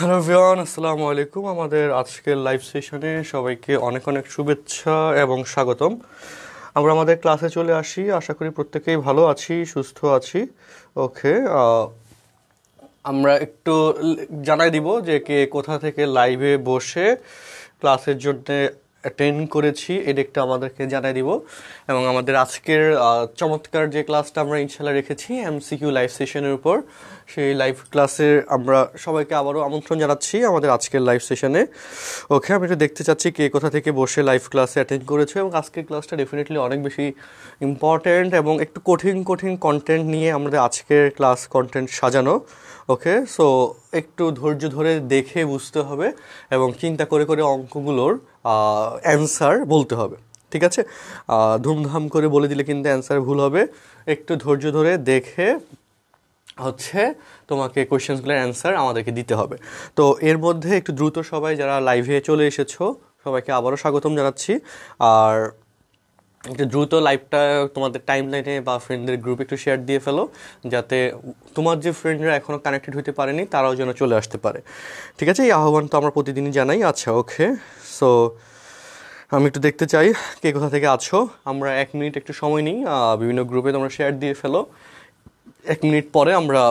Hello everyone, আসসালামু আলাইকুম। আমাদের আজকের লাইভ সেশনে সবাইকে অনেক অনেক শুভেচ্ছা এবং স্বাগতম। আমরা আমাদের ক্লাসে চলে আসি। আশা করি প্রত্যেকেই ভালো আছি, সুস্থ আছি। ওকে, আমরা একটু জানাই দিব যে কে কোথা থেকে লাইভে বসে ক্লাসের জন্য অ্যাটেন্ড করেছি, এটা একটু আমাদেরকে জানাই দিব। এবং আমাদের আজকের চমৎকার যে ক্লাসটা আমরা ইনশাল্লাহ রেখেছি এমসিকিউ লাইভ সেশনের উপর, সেই লাইভ ক্লাসে আমরা সবাইকে আবারও আমন্ত্রণ জানাচ্ছি আমাদের আজকের লাইভ সেশনে। ওকে, আমি একটু দেখতে চাচ্ছি কে কোথা থেকে বসে লাইভ ক্লাসে অ্যাটেন্ড করেছে। এবং আজকের ক্লাসটা ডেফিনেটলি অনেক বেশি ইম্পর্ট্যান্ট এবং একটু কঠিন কঠিন কন্টেন্ট নিয়ে আমাদের আজকের ক্লাস কন্টেন্ট সাজানো। ওকে, সো একটু ধৈর্য ধরে দেখে বুঝতে হবে এবং চিন্তা করে করে অঙ্কগুলোর অ্যান্সার বলতে হবে। ঠিক আছে, ধুমধাম করে বলে দিলে কিন্তু অ্যান্সার ভুল হবে। একটু ধৈর্য ধরে দেখে তোমাকে কোয়েশ্চেন্সগুলোর অ্যান্সার আমাদেরকে দিতে হবে। তো এর মধ্যে একটু দ্রুত সবাই যারা লাইভে চলে এসেছো সবাইকে আবারও স্বাগতম জানাচ্ছি। আর একটু দ্রুত লাইভটা তোমাদের টাইম লাইনে বা ফ্রেন্ডদের গ্রুপে একটু শেয়ার দিয়ে ফেলো, যাতে তোমার যে ফ্রেন্ডরা এখনও কানেক্টেড হতে পারেনি তারাও যেন চলে আসতে পারে। ঠিক আছে, এই আহ্বান তো আমরা প্রতিদিনই জানাই। আচ্ছা, ওকে, সো আমি একটু দেখতে চাই কে কোথা থেকে আছো। আমরা 1 মিনিট একটু সময় নিই, বিভিন্ন গ্রুপে তোমরা শেয়ার দিয়ে ফেলো। 1 মিনিট পরে আমরা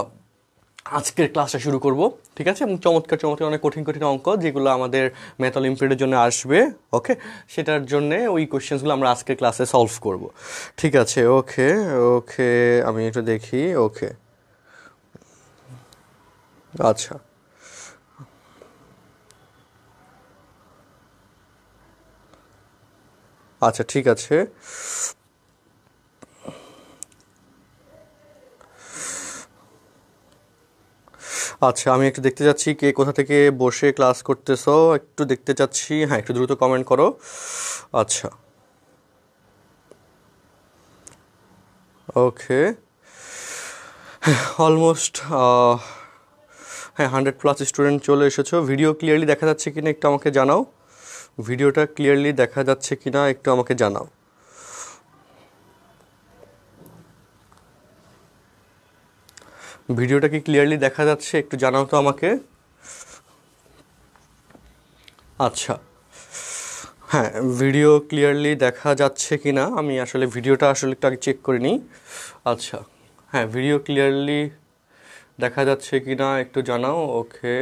আজকের ক্লাসটা শুরু করব। ঠিক আছে, এবং চমৎকার চমৎকার অনেক কঠিন কঠিন অঙ্ক যেগুলো আমাদের ম্যাথ অলিম্পিয়াডের জন্য আসবে, ওকে, সেটার জন্য ওই কোয়েশ্চেন্সগুলো আমরা আজকের ক্লাসে সলভ করব। ঠিক আছে, ওকে ওকে, আমি একটু দেখি। ওকে, আচ্ছা আচ্ছা, ঠিক আছে। আচ্ছা, আমি একটু দেখতে চাচ্ছি কে কোথা থেকে বসে ক্লাস করতেছো, একটু দেখতে চাচ্ছি। হ্যাঁ, একটু দ্রুত কমেন্ট করো। আচ্ছা, ওকে, অলমোস্ট হ্যাঁ 100+ স্টুডেন্ট চলে এসেছো। ভিডিও ক্লিয়ারলি দেখা যাচ্ছে কিনা একটু আমাকে জানাও। ভিডিওটা ক্লিয়ারলি দেখা যাচ্ছে কিনা একটু আমাকে জানাও। ভিডিওটা কি ক্লিয়ারলি দেখা যাচ্ছে একটু জানাও তো আমাকে। আচ্ছা, হ্যাঁ, ভিডিও ক্লিয়ারলি দেখা যাচ্ছে কিনা আমি আসলে ভিডিওটা আসলে একটু আগে চেক করে নিই। আচ্ছা, হ্যাঁ, ভিডিও ক্লিয়ারলি দেখা যাচ্ছে কিনা একটু জানাও। ওকে,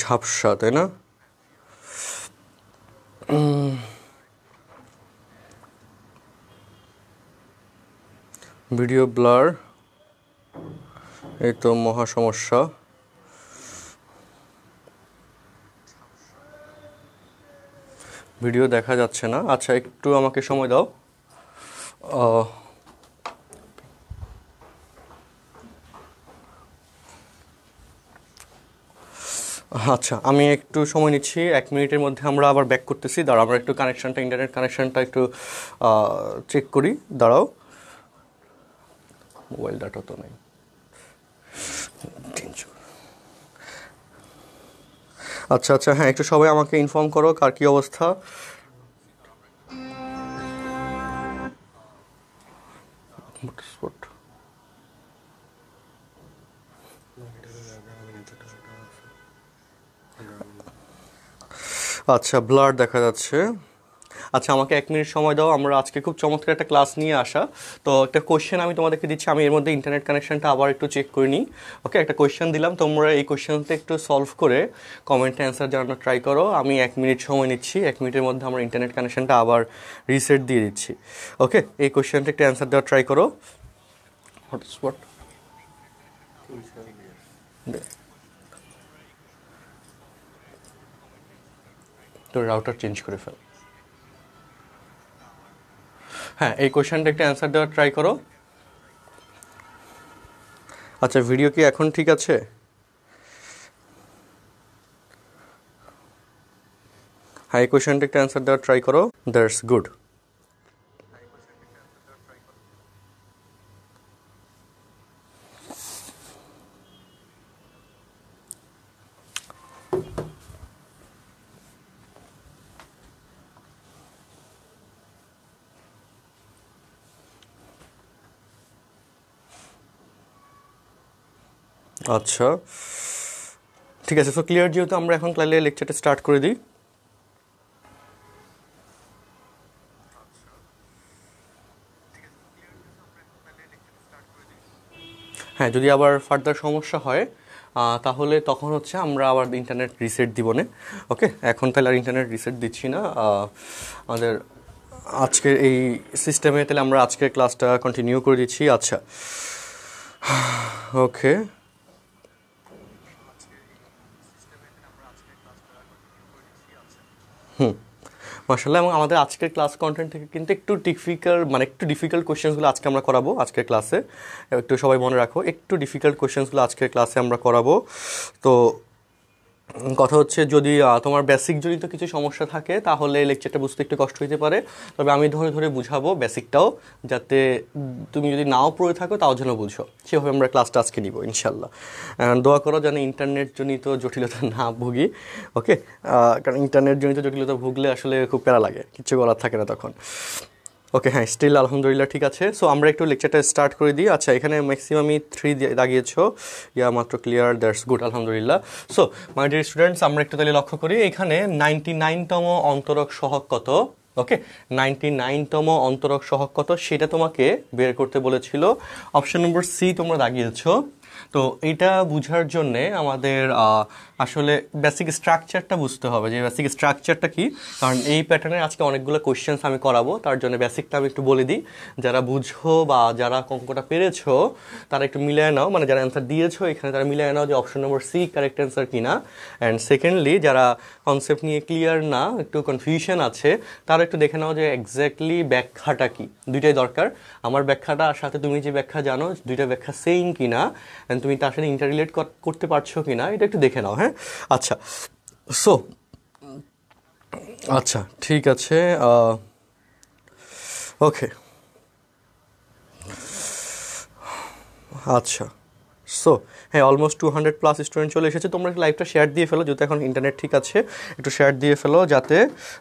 ঝাপসা তাই না? ভিডিও ব্লার, এই তো মহা সমস্যা। ভিডিও দেখা যাচ্ছে না। আচ্ছা, একটু আমাকে সময় দাও। আচ্ছা, আমি একটু সময় নিচ্ছি। 1 মিনিটের মধ্যে আমরা আবার ব্যাক করতেছি। দাঁড়াও, আমরা একটু কানেকশানটা, ইন্টারনেট কানেকশানটা একটু চেক করি। দাঁড়াও, মোবাইল ডাটা তো নেই। আচ্ছা আচ্ছা, হ্যাঁ, একটু সবাই আমাকে ইনফর্ম করো কার কী অবস্থা। আচ্ছা, ব্লার দেখা যাচ্ছে। আচ্ছা, আমাকে 1 মিনিট সময় দাও। আমরা আজকে খুব চমৎকার একটা ক্লাস নিয়ে আসা। তো একটা কোয়েশ্চেন আমি তোমাদেরকে দিচ্ছি, আমি এর মধ্যে ইন্টারনেট কানেকশনটা আবার একটু চেক করে নিই। ওকে, একটা কোয়েশ্চেন দিলাম, তোমরা এই কোয়েশ্চেনটা একটু সলভ করে কমেন্টে অ্যান্সার জানানোর ট্রাই করো। আমি 1 মিনিট সময় নিচ্ছি। 1 মিনিটের মধ্যে আমরা ইন্টারনেট কানেকশনটা আবার রিসেট দিয়ে দিচ্ছি। ওকে, এই কোয়েশ্চেনটা একটু অ্যান্সার দেওয়ার ট্রাই করো। হটস্পট তো রাউটার চেঞ্জ করে ফেল। হ্যাঁ, এই কোয়েশ্চেনটা একটু অ্যান্সার দেওয়ার ট্রাই করো। আচ্ছা, ভিডিও কি এখন ঠিক আছে? হ্যাঁ, এই কোয়েশ্চেনটা একটু অ্যান্সার দেওয়ার ট্রাই করো। That's good. আচ্ছা ঠিক আছে, সো ক্লিয়ার, যেহেতু আমরা এখন তাহলে লেকচারটা স্টার্ট করে দিই। হ্যাঁ, যদি আবার ফার্দার সমস্যা হয় তাহলে তখন হচ্ছে আমরা আবার ইন্টারনেট রিসেট দিব না। ওকে, এখন তাহলে আর ইন্টারনেট রিসেট দিচ্ছি না। আমাদের আজকের এই সিস্টেমে তাহলে আমরা আজকের ক্লাসটা কন্টিনিউ করে দিচ্ছি। আচ্ছা ওকে, মাশাআল্লাহ। এবং আমাদের আজকের ক্লাস কন্টেন্ট থেকে কিন্তু একটু ডিফিকাল্ট কোয়েশ্চেন্সগুলো আজকে আমরা করাবো আজকের ক্লাসে। একটু সবাই মনে রাখো, একটু ডিফিকাল্ট কোয়েশ্চেন্সগুলো আজকের ক্লাসে আমরা করাবো। তো কথা হচ্ছে, যদি তোমার বেসিক জনিত কিছু সমস্যা থাকে তাহলে লেকচারটা বুঝতে একটু কষ্ট হতে পারে, তবে আমি ধরে ধরে বুঝাবো বেসিকটাও, যাতে তুমি যদি নাও পড়ে থাকো তাও যেন বুঝো। সেভাবে আমরা ক্লাসটা আজকে নিব ইনশাল্লাহ। দোয়া করো যেন ইন্টারনেট জনিত জটিলতা না ভুগি। ওকে, কারণ ইন্টারনেট জনিত জটিলতা ভুগলে আসলে খুব প্যারা লাগে, কিচ্ছু বলার থাকে না তখন। ওকে, হ্যাঁ, স্টিল আলহামদুলিল্লাহ ঠিক আছে। সো আমরা একটু লেকচারটা স্টার্ট করে দিই। আচ্ছা, এখানে ম্যাক্সিমামই 3 দাগিয়েছো, মাত্র ক্লিয়ার, দ্যাটস গুড, আলহামদুলিল্লাহ। সো মাই ডিয়ার স্টুডেন্টস, আমরা একটু তাহলে লক্ষ্য করি, এখানে 99তম অন্তরক সহগ কত। ওকে, 99তম অন্তরক সহগ কত সেটা তোমাকে বের করতে বলেছিল। অপশন নম্বর সি তোমরা দাগিয়েছো। তো এটা বুঝার জন্যে আমাদের আসলে বেসিক স্ট্রাকচারটা বুঝতে হবে, যে বেসিক স্ট্রাকচারটা কি। কারণ এই প্যাটার্নের আজকে অনেকগুলো কোয়েশ্চেন্স আমি করাবো, তার জন্য বেসিকটা আমি একটু বলে দিই। যারা বুঝো বা যারা অঙ্কটা পেরেছো তারা একটু মিলিয়ে নাও, মানে যারা অ্যান্সার দিয়েছো এখানে তারা মিলিয়ে নাও যে option number C correct answer কিনা। অ্যান্ড সেকেন্ডলি, যারা কনসেপ্ট নিয়ে ক্লিয়ার না, একটু কনফিউশন আছে, তারা একটু দেখে নাও যে এক্স্যাক্টলি ব্যাখ্যাটা কি। দুইটাই দরকার, আমার ব্যাখ্যাটা আর সাথে তুমি যে ব্যাখ্যা জানো দুইটা ব্যাখ্যা সেম কিনা, তুমি তার সাথে ইন্টাররিলেট করতে পারছো কিনা, এটা একটু দেখে নাও। হ্যাঁ, আচ্ছা, সো আচ্ছা ঠিক আছে, ওকে, আচ্ছা। সো হ্যাঁ, অলমোস্ট 200+ স্টুডেন্ট চলে এসেছে। তোমরা লাইভটা শেয়ার দিয়ে ফেলো, যেহেতু এখন ইন্টারনেট ঠিক আছে, একটু শেয়ার দিয়ে ফেলো যাতে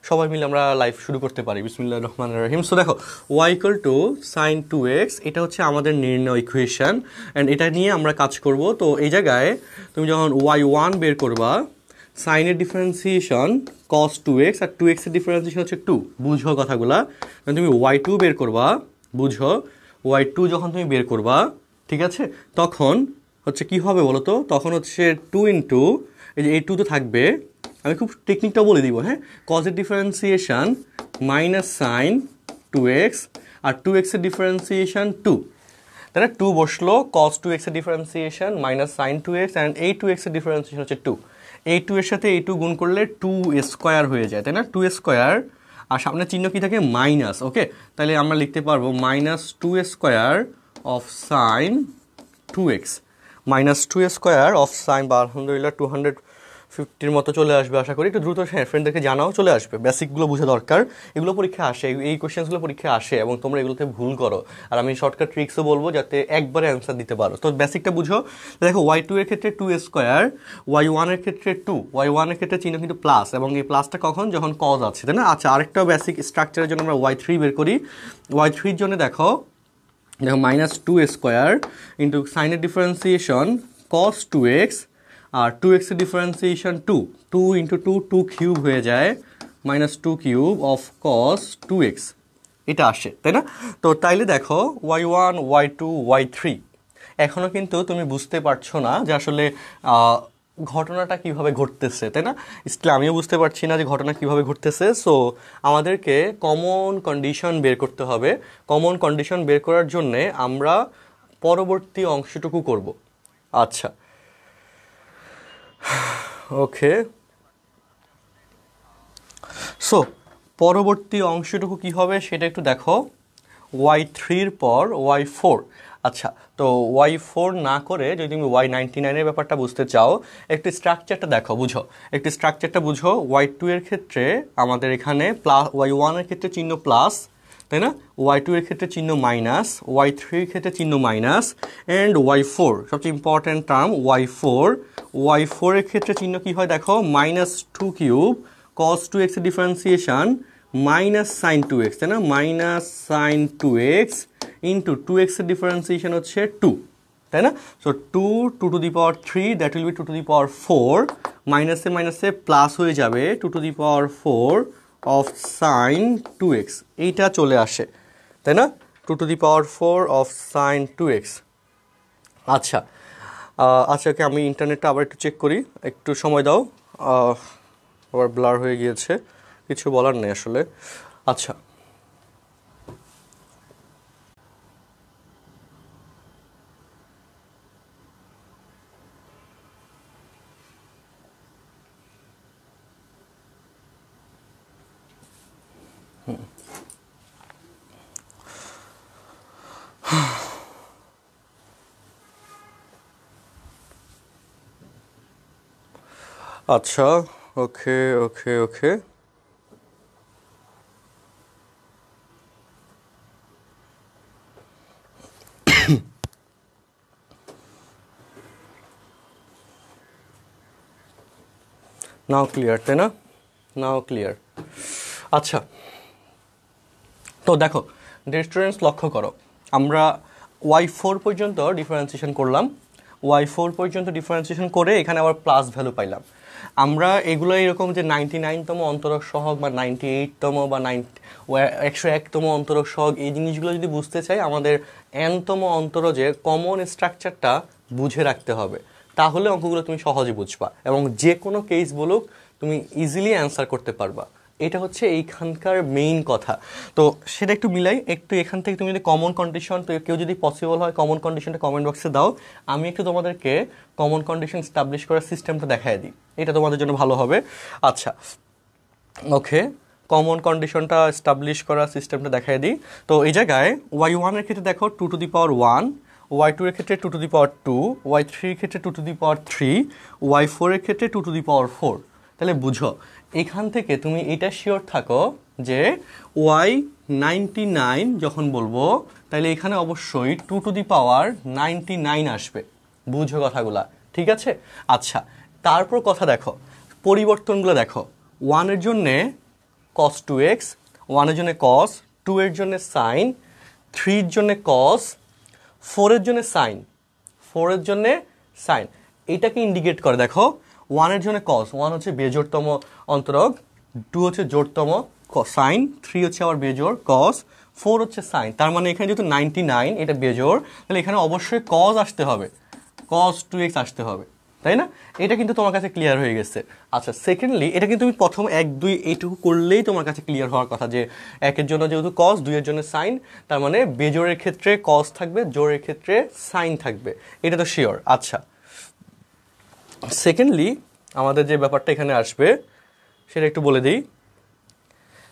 সবাই মিলে আমরা লাইভ শুরু করতে পারি। বিসমিল্লাহির রহমানির রহিম। সো দেখো, y = sin 2x, এটা হচ্ছে আমাদের নির্ণয় ইকুয়েশন, অ্যান্ড এটা নিয়ে আমরা কাজ করব। তো এই জায়গায় তুমি যখন y1 বের করবা, সাইনের ডিফারেন্সিয়েশন cos 2x, আর 2x এর ডিফারেন্সিয়েশন হচ্ছে 2, বুঝো কথাগুলা। তুমি y2 বের করবা, বুঝো, y2 যখন তুমি বের করবা, ঠিক আছে, তখন হচ্ছে কি হবে বলো তো, তখন হচ্ছে 2 ইন্টু, এই 2 তো থাকবে, আমি খুব টেকনিকটা বলে দিব। হ্যাঁ, cos এর ডিফারেন্সিয়েশন মাইনাস সাইন 2x, আর 2x এর ডিফারেন্সিয়েশন 2, তাই না? 2 বসলো, cos 2x এর differentiation minus sign 2x, and এই 2x এর ডিফারেন্সিয়েশন হচ্ছে 2। এই 2 এর সাথে এই 2 গুণ করলে 2 স্কোয়ার হয়ে যায়, তাই না? 2 স্কোয়ার, আর সামনে চিহ্ন কি থাকে, মাইনাস। ওকে, তাহলে আমরা লিখতে পারবো -2 square of sine 2x, -2 square of sign, বা আলহামদুলিল্লাহ 250 মতো চলে আসবে আশা করি। একটু দ্রুত ফ্রেন্ডদেরকে জানাও, চলে আসবে। বেসিকগুলো বুঝে দরকার, এগুলো পরীক্ষা আসে, এই কোয়েশ্চেন্সগুলো পরীক্ষা আসে, এবং তোমরা এগুলোতে ভুল করো। আর আমি শর্টকাট ট্রিক্সও বলবো যাতে একবারে অ্যান্সার দিতে পারো। তো বেসিকটা বুঝো। দেখো, y2 এর ক্ষেত্রে 2 স্কোয়ার, y1 এর ক্ষেত্রে 2, y1 এর ক্ষেত্রে চিহ্ন কিন্তু প্লাস, এবং এই প্লাসটা কখন, যখন কজ আছে, তাই না? আচ্ছা, আরেকটা বেসিক স্ট্রাকচারের জন্য আমরা y3 বের করি। y3 এর জন্য দেখো -2 স্কোয়ার ইন্টু সাইনের ডিফারেন্সিয়েশন cos 2x, আর 2x এর ডিফারেন্সিয়েশন 2 ইন্টু 2 কিউব হয়ে যায়, -2 কিউব অফ cos 2x, এটা আসে, তাই না? তো তাইলে দেখো, y1, y2, y3, এখনও কিন্তু তুমি বুঝতে পারছো না যে আসলে ঘটনাটা কিভাবে ঘটতেছে, তাই না? স্টিল আমিও বুঝতে পারছি না যে ঘটনা কিভাবে ঘটতেছে। সো আমাদেরকে কমন কন্ডিশন বের করতে হবে। কমন কন্ডিশন বের করার জন্যে আমরা পরবর্তী অংশটুকু করব। আচ্ছা, ওকে, সো পরবর্তী অংশটুকু কি হবে সেটা একটু দেখো। y3 পর y4। আচ্ছা, তো y4 না করে যদি তুমি y99 এর ব্যাপারটা বুঝতে চাও, একটু স্ট্রাকচারটা দেখো, বুঝো, একটু স্ট্রাকচারটা বুঝো। y2 এর ক্ষেত্রে আমাদের এখানে প্লাস, y1 এর ক্ষেত্রে চিহ্ন প্লাস, তাই না? y2 এর ক্ষেত্রে চিহ্ন মাইনাস, y3 এর ক্ষেত্রে চিহ্ন মাইনাস, অ্যান্ড y4 সবচেয়ে ইম্পর্ট্যান্ট টার্ম, y4 এর ক্ষেত্রে চিহ্ন কি হয় দেখো, -2 কিউব cos 2x এর ডিফারেন্সিয়েশন মাইনাস সাইন 2x, তাই না? Minus sine 2x into 2x এর ডিফারেন্সিয়েশন হচ্ছে 2, তাই না? So 2 2 to the power 3 that will be 2 to the power 4, মাইনাসে মাইনাসে প্লাস হয়ে যাবে 2 to the power 4 of sine 2x, এইটা চলে আসে, তাই না? 2 to the power 4 of sine 2x। আচ্ছা আচ্ছা, ওকে, আমি ইন্টারনেটটা আবার একটু চেক করি, একটু সময় দাও। আবার ব্লার হয়ে গিয়েছে, কিছু বলার নেই আসলে। আচ্ছা, আচ্ছা, ওকে ওকে ওকে, নাও ক্লিয়ার, তাই না? নাও ক্লিয়ার। আচ্ছা, তো দেখো ডিয়ার স্টুডেন্টস, লক্ষ্য করো, আমরা y4 পর্যন্ত ডিফারেন্সিয়েশন করলাম, y4 পর্যন্ত ডিফারেন্সিয়েশন করে এখানে আবার প্লাস ভ্যালু পাইলাম। আমরা এগুলো এরকম যে 99তম অন্তরক সহগ বা 98তম বা 101তম অন্তরক সহগ, এই জিনিসগুলো যদি বুঝতে চাই আমাদের nতম অন্তরজের কমন স্ট্রাকচারটা বুঝে রাখতে হবে, তাহলে অঙ্কগুলো তুমি সহজে বুঝবা এবং যে কোনো কেস বলুক তুমি ইজিলি অ্যান্সার করতে পারবা। এটা হচ্ছে এইখানকার মেইন কথা। তো সেটা একটু মিলাই, একটু এখান থেকে তুমি যদি কমন কন্ডিশন, তো কেউ যদি পসিবল হয় কমন কন্ডিশনটা কমেন্ট বক্সে দাও, আমি একটু তোমাদেরকে কমন কন্ডিশন স্টাবলিশ করার সিস্টেমটা দেখাই দিই, এটা তোমাদের জন্য ভালো হবে। আচ্ছা, ওকে, কমন কন্ডিশনটা স্টাবলিশ করার সিস্টেমটা দেখাই দিই। তো এই জায়গায় y1 এর ক্ষেত্রে দেখো 2 টু দি পাওয়ার 1, y2 এর ক্ষেত্রে 2 টু দি পাওয়ার 2, y3 এর ক্ষেত্রে 2 টু দি পাওয়ার 3, y4 এর ক্ষেত্রে 2 টু দি পাওয়ার 4। তাহলে বুঝো এখান থেকে তুমি এটা শিওর থাকো যে y99 যখন বলবো তাহলে এখানে অবশ্যই 2 টু দি পাওয়ার 99 আসবে। বুঝো কথাগুলা, ঠিক আছে? আচ্ছা, তারপর কথা দেখো, পরিবর্তনগুলো দেখো, 1 এর জন্যে cos 2x, 1 এর জন্যে cos, 2 এর জন্যে sin, 3 এর জন্যে cos, 4 এর জন্যে sin, 4 এর জন্যে sin। এটাকে ইন্ডিকেট করে দেখো, 1 এর জন্য cos, 1 হচ্ছে বেজোড়তম অন্তরক, 2 হচ্ছে জোড়তম sin, 3 হচ্ছে আবার বেজোড় cos, 4 হচ্ছে sin। তার মানে এখানে যেহেতু 99 এটা বেজোড়, তাহলে এখানে অবশ্যই cos আসতে হবে, cos 2x আসতে হবে, তাই না? এটা কিন্তু তোমার কাছে ক্লিয়ার হয়ে গেছে। আচ্ছা, সেকেন্ডলি এটা কিন্তু তুমি প্রথম 1 2 এইটুকু করলেই তোমার কাছে ক্লিয়ার হওয়ার কথা যে 1 এর জন্য যেহেতু cos, 2 এর জন্য sin, তার মানে বেজোড়ের ক্ষেত্রে cos থাকবে, জোড়ের ক্ষেত্রে sin থাকবে, এটা তো শিওর। আচ্ছা, সেকেন্ডলি আমাদের যে ব্যাপারটা এখানে আসবে সেটা একটু বলে দিই।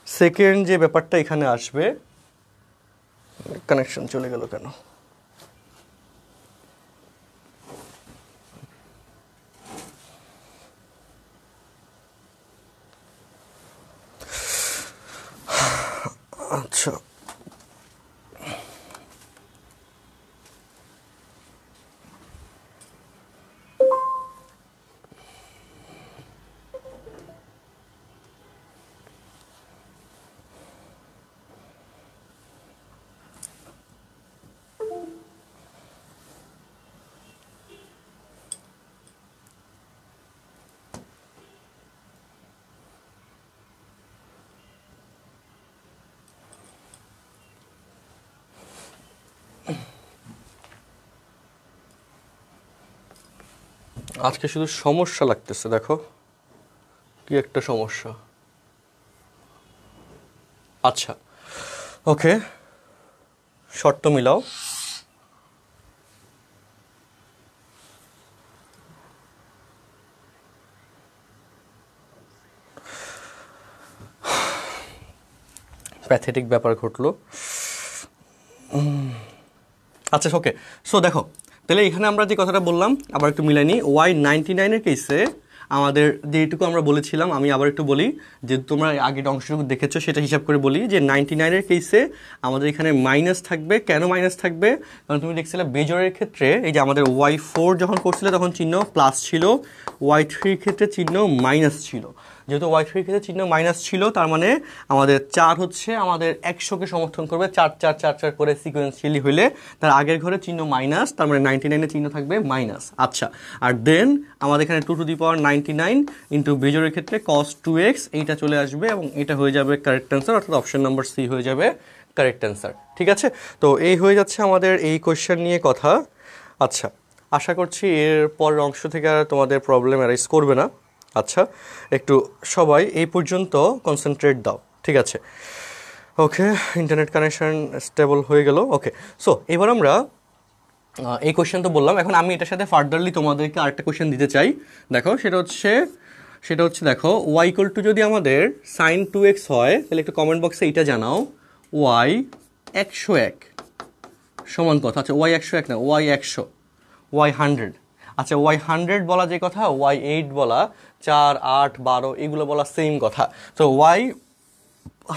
সেকেন্ড যে ব্যাপারটা এখানে আসবে, কানেকশন চলে গেল কেন? আচ্ছা, আজকে শুধু সমস্যা লাগতেছে, দেখো কি একটা সমস্যা। আচ্ছা, ওকে, শর্ত মিলাও। প্যাথেটিক ব্যাপার ঘটলো। আচ্ছা, ওকে, সো দেখো তাহলে এখানে আমরা যে কথাটা বললাম আবার একটু মিলাই নিই। y99 এর কেসে আমাদের যেটুকু আমরা বলেছিলাম, আমি আবার একটু বলি, যে তোমরা আগের অংশটুকু দেখেছো সেটা হিসাব করে বলি, যে 99 এর কেসে আমাদের এখানে মাইনাস থাকবে। কেন মাইনাস থাকবে? কারণ তুমি দেখছিলে বেজোড়ের ক্ষেত্রে এই যে আমাদের y4 যখন করছিলে তখন চিহ্ন প্লাস ছিল, y3 এর ক্ষেত্রে চিহ্ন মাইনাস ছিল। যেহেতু y3 এর ক্ষেত্রে চিহ্ন মাইনাস ছিল, তার মানে আমাদের 4 হচ্ছে আমাদের 100-কে সমর্থন করবে, 4 4 4 4 করে সিকোয়েন্সিয়ালি হইলে তার আগের ঘরে চিহ্ন মাইনাস, তার মানে 99 এর চিহ্ন থাকবে মাইনাস। আচ্ছা, আর দেন আমাদের এখানে 2^99 ইন্টু বিজোড়ের ক্ষেত্রে cos 2x এইটা চলে আসবে এবং এটা হয়ে যাবে কারেক্ট অ্যান্সার, অর্থাৎ অপশন নাম্বার সি হয়ে যাবে কারেক্ট অ্যান্সার। ঠিক আছে, তো এই হয়ে যাচ্ছে আমাদের এই কোয়েশ্চেন নিয়ে কথা। আচ্ছা, আশা করছি এর পরের অংশ থেকে আর তোমাদের প্রবলেম অ্যারাইজ করবে না। আচ্ছা, একটু সবাই এই পর্যন্ত কনসেন্ট্রেট দাও। ঠিক আছে, ওকে, ইন্টারনেট কানেকশন স্টেবল হয়ে গেল। ওকে, সো এবার আমরা এই কোয়েশ্চেন তো বললাম, এখন আমি এটার সাথে ফার্দারলি তোমাদেরকে আরেকটা কোয়েশ্চেন দিতে চাই। দেখো সেটা হচ্ছে দেখো y ইকুয়াল টু যদি আমাদের sin 2x হয়, তাহলে একটু কমেন্ট বক্সে এইটা জানাও, y 101 সমান কথা। আচ্ছা, y 101 না, y 100, y 100। আচ্ছা, y 100 বলা যে কথা, y 8 বলা, 4 8 12 এগুলো বলা সেম কথা। তো y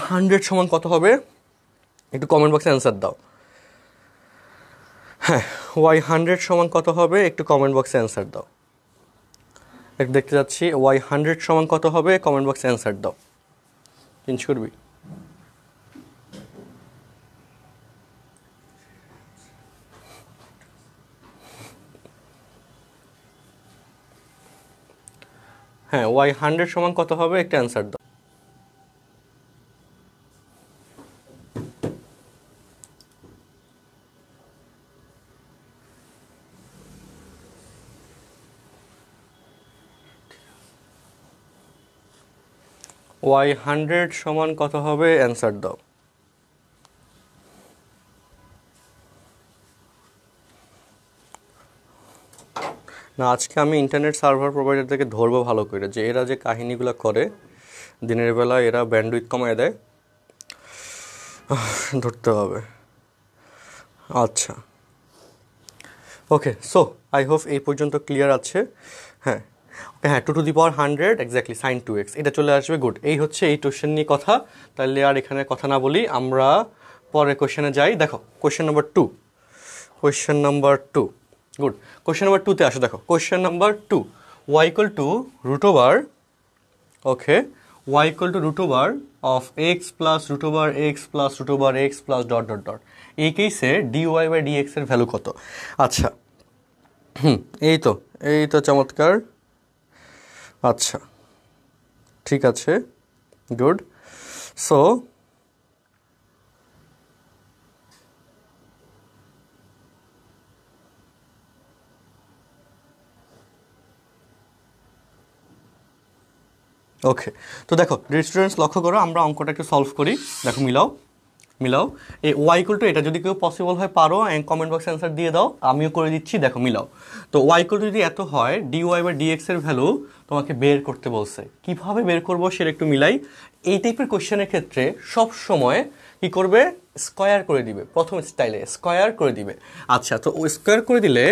100 সমান কত হবে, একটু কমেন্ট বক্সে অ্যান্সার দাও। হ্যাঁ, y 100 সমান কত হবে, একটু কমেন্ট বক্সে অ্যান্সার দাও। একটু দেখতে যাচ্ছি, y 100 সমান কত হবে, কমেন্ট বক্সে অ্যান্সার দাও। চেঞ্জ করবি? হ্যাঁ, y 100 সমান কত হবে, একটা অ্যান্সার দাও। y 100 সমান কত হবে, অ্যান্সার দাও। না, আজকে আমি ইন্টারনেট সার্ভার প্রোভাইডারদেরকে ধরবো ভালো করে, যে এরা যে কাহিনীগুলো করে দিনের বেলা, এরা ব্যান্ডউইথ কমায় দেয়, ধরতে হবে। আচ্ছা, ওকে, সো আই হোপ এই পর্যন্ত ক্লিয়ার আছে। হ্যাঁ, ওকে, হ্যাঁ, 2^100 এক্স্যাক্টলি sin 2x এটা চলে আসবে। গুড, এই হচ্ছে এই কোয়েশ্চেন নিয়ে কথা। তাহলে আর এখানে কথা না বলি, আমরা পরের কোয়েশ্চেনে যাই। দেখো question number 2, good, question number 2-তে আসো। দেখো question number 2, y equal to root over, okay, y equal to root over of x plus root over x plus root over x plus dot dot dot. এই কেসে dy by dx এর value কত? আচ্ছা, এই তো চমৎকার। আচ্ছা, ঠিক আছে, গুড। সো ওকে, তো দেখো স্টুডেন্টস লক্ষ্য করো, আমরা অঙ্কটা একটু সলভ করি। দেখো মিলাও এই y ইকুয়াল টু, এটা যদি কেউ পসিবল হয় পারো কমেন্ট বক্সে অ্যান্সার দিয়ে দাও, আমিও করে দিচ্ছি। দেখো মিলাও, তো y ইকুয়াল টু যদি এত হয়, dy বাই dx এর ভ্যালু তোমাকে বের করতে বলছে। কিভাবে বের করবো সেটা একটু মিলাই। এই টাইপের কোশ্চেনের ক্ষেত্রে সব সময় কি করবে, স্কয়ার করে দিবে, প্রথম স্টাইলে স্কয়ার করে দিবে। আচ্ছা, তো স্কয়ার করে দিলে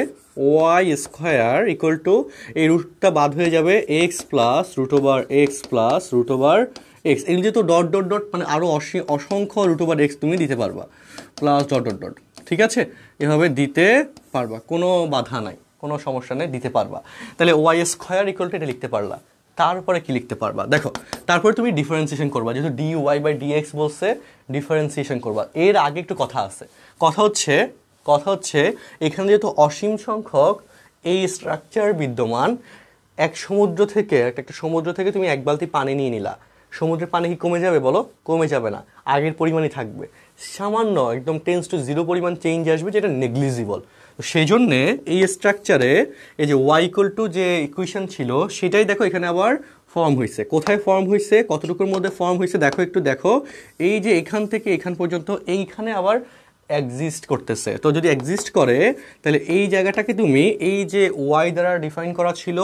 y স্কয়ার ইকুয়াল টু, এই রুটটা বাদ হয়ে যাবে x plus root over x plus root over x, এগুলো যেহেতু ডট ডট ডট মানে আরও অসংখ্য রুট ওভার এক্স তুমি দিতে পারবা, প্লাস ডট ডট ডট। ঠিক আছে, এভাবে দিতে পারবা, কোনো বাধা নাই, কোনো সমস্যা নেই, দিতে পারবা। তাহলে y স্কয়ার ইকুয়াল টু এটা লিখতে পারলা। তারপরে কি লিখতে পারবা, দেখো তারপরে তুমি ডিফারেন্সিয়েশন করবা, যেহেতু dy বাই dx বলছে, ডিফারেন্সিয়েশন করবা। এর আগে একটু কথা আছে, কথা হচ্ছে এখানে যেহেতু অসীম সংখ্যক এই স্ট্রাকচার বিদ্যমান, একটা সমুদ্র থেকে তুমি এক বালতি পানি নিয়ে নিলা, সমুদ্রের পানি কি কমে যাবে বলো? কমে যাবে না, আগের পরিমাণই থাকবে, সামান্য একদম 10 পরিমাণ চেঞ্জ আসবে, যেটা নেগলিজিবল। তো সেই জন্যে এই স্ট্রাকচারে এই যে y ইকুয়াল টু যে ইকুয়েশন ছিল, সেটাই দেখো এখানে আবার ফর্ম হয়েছে। কোথায় ফর্ম হয়েছে, কতটুকুর মধ্যে ফর্ম হয়েছে দেখো, একটু দেখো। এই যে এখান থেকে এখান পর্যন্ত এইখানে আবার এক্সিস্ট করতেছে। তো যদি এক্সিস্ট করে, তাহলে এই জায়গাটাকে তুমি এই যে y দ্বারা ডিফাইন করা ছিল,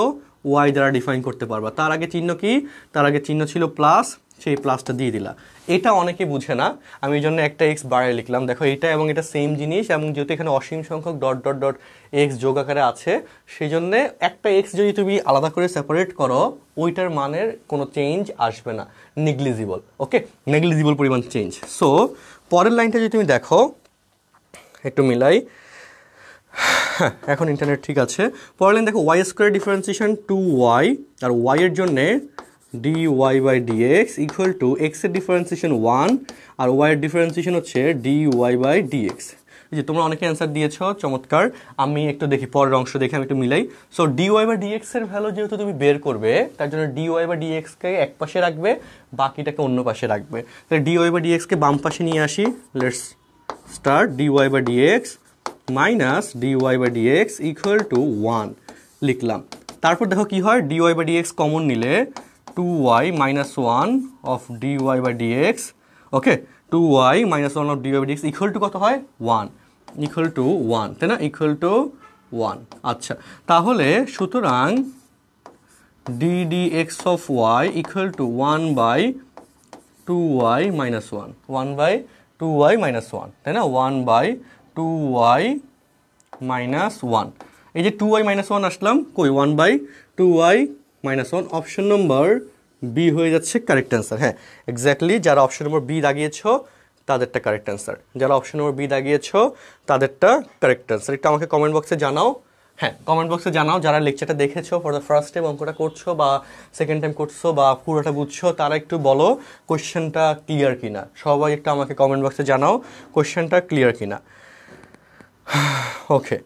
y দ্বারা ডিফাইন করতে পারবা। তার আগে চিহ্ন কি? তার আগে চিহ্ন ছিল প্লাস, সেই প্লাসটা দিয়ে দিলা। এটা অনেকে বুঝে না, আমি এই জন্য একটা এক্স বাড়ায় লিখলাম। দেখো এটা এবং এটা সেম জিনিস, এবং যেহেতু এখানে অসীম সংখ্যক ডট ডট ডট এক্স যোগ আকারে আছে, সেই জন্য একটা এক্স যদি তুমি আলাদা করে সেপারেট করো, ওইটার মানের কোনো চেঞ্জ আসবে না, নেগলিজিবল। ওকে, নেগলিজিবল পরিমাণ চেঞ্জ। সো পরের লাইনটা যদি তুমি দেখো, একটু মিলাই, হ্যাঁ এখন ইন্টারনেট ঠিক আছে। পরের লাইন দেখো, ওয়াই স্কোয়ার ডিফারেন্সিয়েশন 2y, আর ওয়াই এর জন্যে dy by dx equal to x এর ডিফারেন্সিয়েশন 1 আর y এর ডিফারেন্সিয়েশন হচ্ছে dy বাই dx। এই যে তোমরা অনেকে অ্যান্সার দিয়েছো, চমৎকার। আমি একটু দেখি পরের অংশ দেখে আমি একটু মিলাই। সো dy বাই dx এর ভ্যালু যেহেতু তুমি বের করবে, তার জন্য dy বাই dx কে এক পাশে রাখবে, বাকিটাকে অন্য পাশে রাখবে। তাহলে dy বাই dx কে বাম পাশে নিয়ে আসি। Let's start dy by dx minus dy by dx equal to 1 লিখলাম। তারপর দেখো কি হয়, dy বাই dx কমন নিলে 2y minus 1 of dy by dx, okay, 2y minus 1 of dy by dx equal to কত হয় 1, ইকুয়াল টু 1, তাই না, ইকুয়াল টু 1। আচ্ছা, তাহলে সুতরাং d dx of y equal to 1 by 2y minus 1, 1 by 2y minus 1, তাই না, 1 by 2y minus 1। এই যে 2y মাইনাস 1 আসলাম, কই 1 by 2y minus 1, option number B হয়ে যাচ্ছে কারেক্ট অ্যান্সার। হ্যাঁ, এক্স্যাক্টলি, যারা অপশন নম্বর বি দাগিয়েছ তাদেরটা কারেক্ট অ্যান্সার, যারা অপশন নম্বর বি দাগিয়েছ তাদেরটা কারেক্ট অ্যান্সার। একটু আমাকে কমেন্ট বক্সে জানাও। হ্যাঁ, কমেন্ট বক্সে জানাও যারা লেকচারটা দেখেছো, ফর দ্য ফার্স্ট টাইম অঙ্কটা করছো বা সেকেন্ড টাইম করছো বা পুরোটা বুঝছো, তারা একটু বলো কোয়েশ্চেনটা ক্লিয়ার কিনা। সবাই একটু আমাকে কমেন্ট বক্সে জানাও কোয়েশ্চেনটা ক্লিয়ার কিনা। ওকে,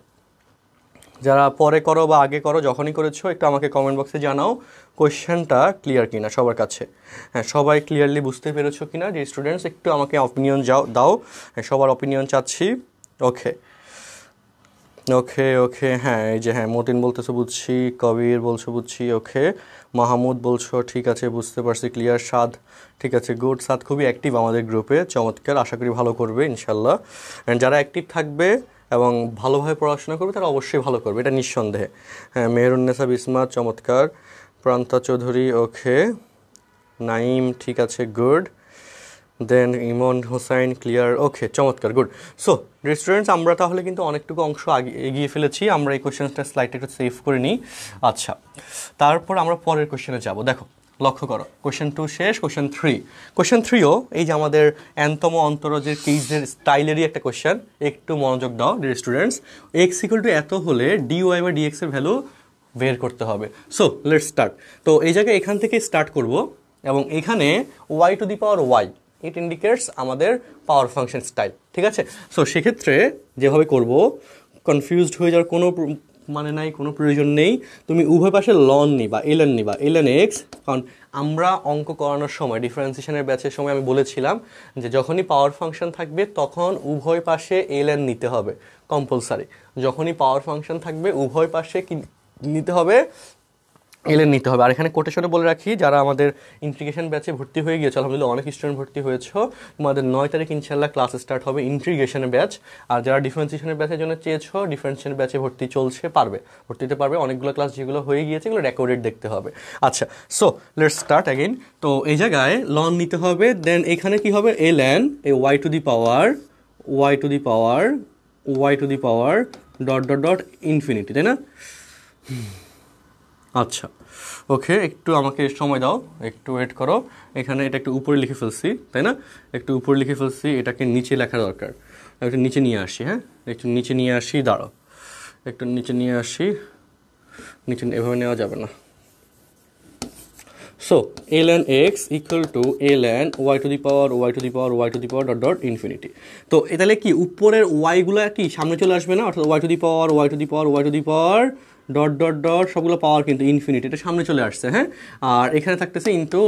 যারা পরে করো বা আগে করো, যখনই করেছো একটু আমাকে কমেন্ট বক্সে জানাও কোয়েশ্চেনটা ক্লিয়ার কিনা সবার কাছে। হ্যাঁ, সবাই ক্লিয়ারলি বুঝতে পেরেছো কিনা যে স্টুডেন্টস, একটু আমাকে অপিনিয়ন দাও। হ্যাঁ, সবার অপিনিয়ন চাচ্ছি। ওকে ওকে ওকে, হ্যাঁ, এই যে হ্যাঁ, মতিন বলতেছো বুঝছি, কবির বলছো বুঝছি, ওকে, মাহমুদ বলছো ঠিক আছে, বুঝতে পারছি, ক্লিয়ার। সাদ ঠিক আছে, গুড। সাদ খুবই অ্যাক্টিভ আমাদের গ্রুপে, চমৎকার, আশা করি ভালো করবে ইনশাল্লাহ। অ্যান্ড যারা অ্যাক্টিভ থাকবে এবং ভালোভাবে পড়াশোনা করবে তারা অবশ্যই ভালো করবে, এটা নিঃসন্দেহে। হ্যাঁ, মেহেরুন্নেসা বিসমাত চমৎকার, প্রান্তা চৌধুরী ওকে, নাইম ঠিক আছে, গুড। দেন ইমন হোসাইন ক্লিয়ার, ওকে, চমৎকার, গুড। সো ডিয়ার স্টুডেন্টস, আমরা তাহলে কিন্তু অনেকটুকু অংশ এগিয়ে ফেলেছি। আমরা এই কোয়েশ্চেনটা স্লাইডটা একটু সেভ করে নিই। আচ্ছা, তারপর আমরা পরের কোয়েশ্চেনে যাব। দেখো, লক্ষ্য করো, কোয়েশ্চেন 2 শেষ, কোয়েশ্চেন 3। কোয়েশ্চেন 3ও এই যে আমাদের এনতম অন্তরজের কেসের স্টাইলেরই একটা কোয়েশ্চেন, একটু মনোযোগ দাও dear students. X equal to এত হলে dy বাই dx এর ভ্যালু বের করতে হবে। So let's start. তো এই জায়গায় এখান থেকে স্টার্ট করব, এবং এখানে y two the power y, it indicates আমাদের পাওয়ার ফাংশন স্টাইল, ঠিক আছে। সো সেক্ষেত্রে যেভাবে করব, কনফিউজড হয়ে যাওয়ার কোনো মানে নাই, কোনো প্রয়োজন নেই। তুমি উভয় পাশে লন নিবা, এলএন নিবা, এলএন এক্স। কারণ আমরা অঙ্ক করানোর সময়, ডিফারেন্সিয়েশনের ব্যাচের সময় আমি বলেছিলাম যে যখনই পাওয়ার ফাংশন থাকবে তখন উভয় পাশে এলএন নিতে হবে, কম্পালসারি। যখনই পাওয়ার ফাংশন থাকবে উভয় পাশে কি নিতে হবে, এলএন নিতে হবে। আর এখানে কোটেশনে বলে রাখি, যারা আমাদের ইন্টিগ্রেশন ব্যাচে ভর্তি হয়ে গিয়েছে, আলহামদুলিল্লাহ অনেক স্টুডেন্ট ভর্তি হয়েছে, তোমাদের 9 তারিখ ইনশাল্লাহ ক্লাস স্টার্ট হবে ইন্টিগ্রেশনের ব্যাচ। আর যারা ডিফারেন্সিয়েশনের ব্যাচের জন্য চেয়েছো, ডিফারেন্সিয়েশন ব্যাচে ভর্তি চলছে, ভর্তি হতে পারবে। অনেকগুলো ক্লাস যেগুলো হয়ে গিয়েছে এগুলো রেকর্ডেড দেখতে হবে। আচ্ছা, সো লেটস স্টার্ট অ্যাগেন। তো এই জায়গায় লন নিতে হবে, দেন এখানে কি হবে, LN a y to the power dot dot dot infinity, তাই না। আচ্ছা, ওকে, একটু আমাকে সময় দাও, একটু ওয়েট করো। এখানে এটা একটু উপরে লিখে ফেলছি, তাই না, একটু উপরে লিখে ফেলছি, এটাকে নিচে লেখা দরকার। একটু নিচে নিয়ে আসি, হ্যাঁ, একটু নিচে নিয়ে আসি, দাঁড়াও, একটু নিচে নিয়ে আসি, নিচে এভাবে নেওয়া যাবে না। So ln x equal to ln y two the power dot dot infinity. তো তাহলে কি উপরের ওয়াইগুলো কি সামনে চলে আসবে না, অর্থাৎ y two the power dot dot dot সবগুলো পাওয়ার কিন্তু ইনফিনিটি, এটা সামনে চলে আসছে। হ্যাঁ, আর এখানে থাকতেছে ইন্টু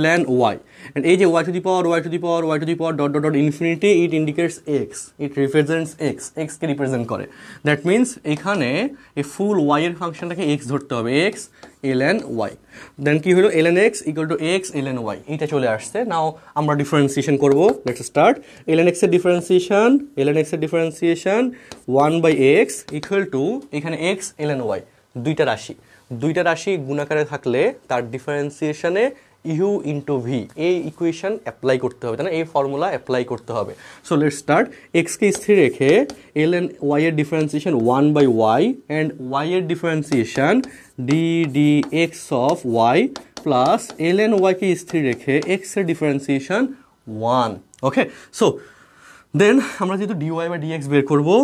ln y, এন্ড এই যে y two the power dot dot dot infinity, it indicates x, it represents x K represent করে। দ্যাট মিনস এখানে এই ফুল y এর ফাংশনটাকে এক্স ধরতে হবে, এক্স ln y। দেন কি হলো, ln x equal to x ln y, এটা চলে আসছে। নাও আমরা ডিফারেন্সিয়েশন করব, লেটস স্টার্ট। ln x এর differentiation 1 by x equal to এখানে x ln y, দুইটা রাশি গুণাকারে থাকলে তার ডিফারেন্সিয়েশনে ইউ ইন্টু ভি, এই ইকুয়েশন অ্যাপ্লাই করতে হবে, তাই না, এই ফর্মুলা অ্যাপ্লাই করতে হবে। So let's start. এক্সকে স্থির রেখে ln y এর differentiation 1 by y and y এর differentiation ddx of y plus ln y কে স্থির রেখে x এর ডিফারেন্সিয়েশন 1। ওকে, সো দেন আমরা যেহেতু dy বাই dx বের করবো,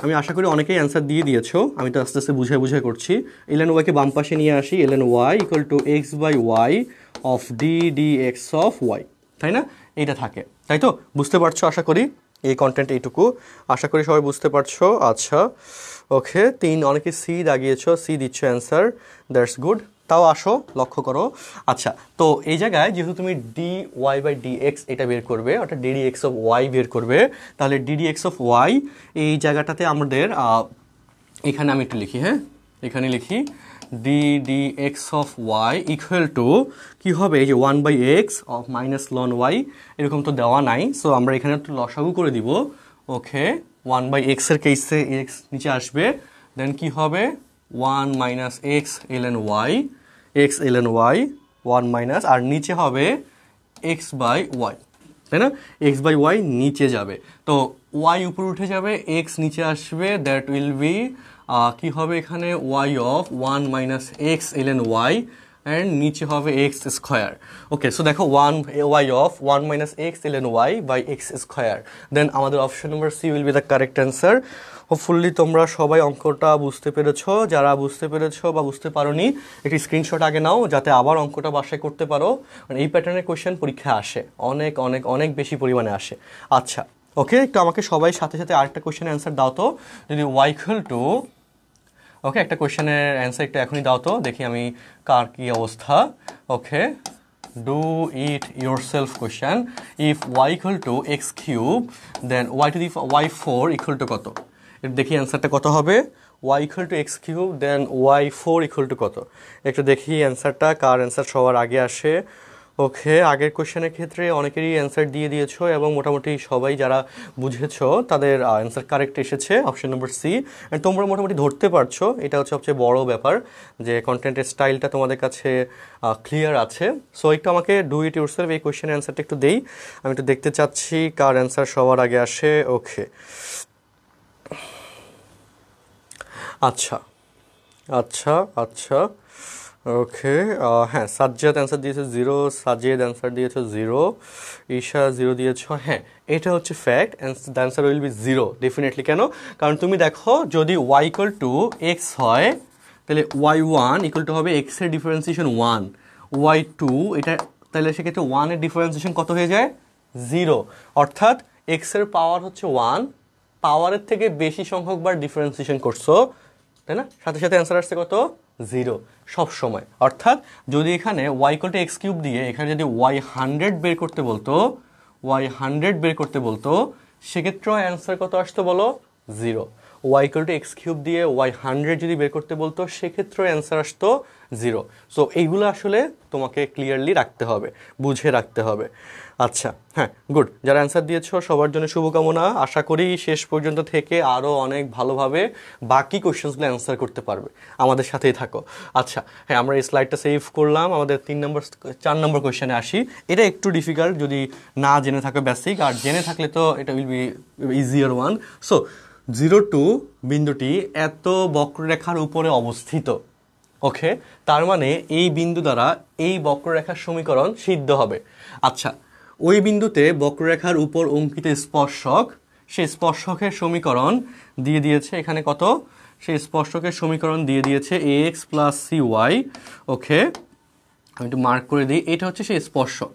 আমি আশা করি অনেকেই অ্যান্সার দিয়ে দিয়েছো, আমি তো আস্তে আস্তে বুঝে বুঝে করছি। ln y কে বাম পাশে নিয়ে আসি, ln y equal to x by y of d d x of y, তাই না? এইটা থাকে, তাই তো? বুঝতে পারছো আশা করি এই কন্টেন্ট এইটুকু, আশা করি সবাই বুঝতে পারছো। আচ্ছা ওকে, 3 অনেকে সি দাগিয়েছো, সি দিচ্ছ অ্যান্সার, দ্যাটস গুড। তাও আসো, লক্ষ্য করো। আচ্ছা, তো এই জায়গায় যেহেতু তুমি d y by d x এটা বের করবে, অর্থাৎ ডিডি এক্স অফ ওয়াই বের করবে, তাহলে ডিডি এক্স অফ ওয়াই এই জায়গাটাতে আমাদের এখানে আমি একটু লিখি, হ্যাঁ এখানে লিখি d d x of y equal to কী হবে, এই যে 1 by x of minus ln y, এরকম তো দেওয়া নাই, সো আমরা এখানে একটু লসাগু করে দিব। ওকে, 1 বাই এক্সের কেসে এক্স নিচে আসবে, দেন কি হবে 1 minus x ln y, x ln y 1 minus, আর নিচে হবে এক্স বাই ওয়াই, তাই না? এক্স বাই ওয়াই নিচে যাবে, তো ওয়াই উপরে উঠে যাবে, এক্স নিচে আসবে, দ্যাট উইল বি কি হবে এখানে y of 1 minus x ln y and নিচে হবে এক্স স্কোয়ার। ওকে, সো দেখো 1 y of 1 minus x ln y by x square, then আমাদের option number C will be the correct answer. Hopefully তোমরা সবাই অঙ্কটা বুঝতে পেরেছো, যারা বুঝতে পেরেছো বা বুঝতে পারোনি একটি স্ক্রিনশট আগে নাও, যাতে আবার অঙ্কটা বাসায় করতে পারো, মানে এই প্যাটার্নের কোয়েশ্চেন পরীক্ষায় আসে, অনেক অনেক অনেক বেশি পরিমাণে আসে। আচ্ছা ওকে, একটু আমাকে সবাই সাথে সাথে আরেকটা কোয়েশ্চেনের অ্যান্সার দাও তো, যদি ওয়াই ইকুয়াল টু, ওকে একটা কোয়েশ্চেনের অ্যান্সার একটু এখনই দাও তো, দেখি আমি কার কী অবস্থা। Okay, do it yourself question, if y equal to x cube then y to the y 4 equal to কত, দেখি অ্যান্সারটা কত হবে। Y equal to x cube then y 4 equal to কত, একটু দেখি অ্যান্সারটা, কার অ্যান্সার সবার আগে আসে। ওকে, আগের কোয়েশ্চেনের ক্ষেত্রে অনেকেরই অ্যান্সার দিয়ে দিয়েছো এবং মোটামুটি সবাই যারা বুঝেছো তাদের অ্যান্সার কারেক্ট এসেছে, অপশন নম্বর সি। অ্যান্ড তোমরা মোটামুটি ধরতে পারছো, এটা হচ্ছে সবচেয়ে বড় ব্যাপার যে কন্টেন্টের স্টাইলটা তোমাদের কাছে ক্লিয়ার আছে। সো একটু আমাকে ডু ইট ইউরসেলফ এই কোয়েশ্চেনের অ্যান্সারটা একটু দেই, আমি একটু দেখতে চাচ্ছি কার অ্যান্সার সবার আগে আসে। ওকে আচ্ছা আচ্ছা আচ্ছা ওকে, হ্যাঁ সাজ্জাদ অ্যান্সার দিয়েছে 0, সাজেদ অ্যান্সার দিয়েছে 0, ঈশা 0 দিয়েছ, হ্যাঁ এটা হচ্ছে fact, the answer will be 0 definitely. কেন? কারণ তুমি দেখো যদি ওয়াই ইকুয়াল টু এক্স হয় তাহলে ওয়াই 1 ইকুয়াল টু হবে এক্সের ডিফারেন্সিয়েশন 1, ওয়াই 2 এটা, তাহলে সেক্ষেত্রে 1-এর ডিফারেন্সিয়েশন কত হয়ে যায় 0, অর্থাৎ এক্সের পাওয়ার হচ্ছে 1, পাওয়ারের থেকে বেশি সংখ্যকবার ডিফারেন্সিয়েশন করছো, তাই না? সাথে সাথে অ্যান্সার আসছে কত 0 সব সময়। অর্থাৎ যদি এখানে y equal to x cube দিয়ে এখানে যদি ওয়াই 100 বের করতে বলতো, ওয়াই 100 বের করতে বলতো, সেক্ষেত্রেও অ্যান্সার কত আসতো বলো 0। Y equal to x cube দিয়ে ওয়াই 100 যদি বের করতে বলতো সেক্ষেত্রেও অ্যান্সার আসতো 0। সো এইগুলো আসলে তোমাকে ক্লিয়ারলি রাখতে হবে, বুঝে রাখতে হবে। আচ্ছা হ্যাঁ গুড, যারা অ্যান্সার দিয়েছো সবার জন্য শুভকামনা, আশা করি শেষ পর্যন্ত থেকে আরও অনেক ভালোভাবে বাকি কোয়েশ্চেন্সগুলো অ্যান্সার করতে পারবে, আমাদের সাথেই থাকো। আচ্ছা হ্যাঁ, আমরা এই স্লাইডটা সেভ করলাম, আমাদের 4 নম্বর কোয়েশ্চেনে আসি। এটা একটু ডিফিকাল্ট যদি না জেনে থাকো বেসিক, আর জেনে থাকলে তো এটা will be easier one. So 0-2 বিন্দুটি এত বক্ররেখার উপরে অবস্থিত, ওকে, তার মানে এই বিন্দু দ্বারা এই বক্ররেখার সমীকরণ সিদ্ধ হবে। আচ্ছা, ওই বিন্দুতে বক্ররেখার উপর অঙ্কিত স্পর্শক, সেই স্পর্শকের সমীকরণ দিয়ে দিয়েছে এখানে কত, সেই স্পর্শকের সমীকরণ দিয়ে দিয়েছে ax প্লাস সি ওয়াই। ওকে, আমি একটু মার্ক করে দিই, এটা হচ্ছে সেই স্পর্শক,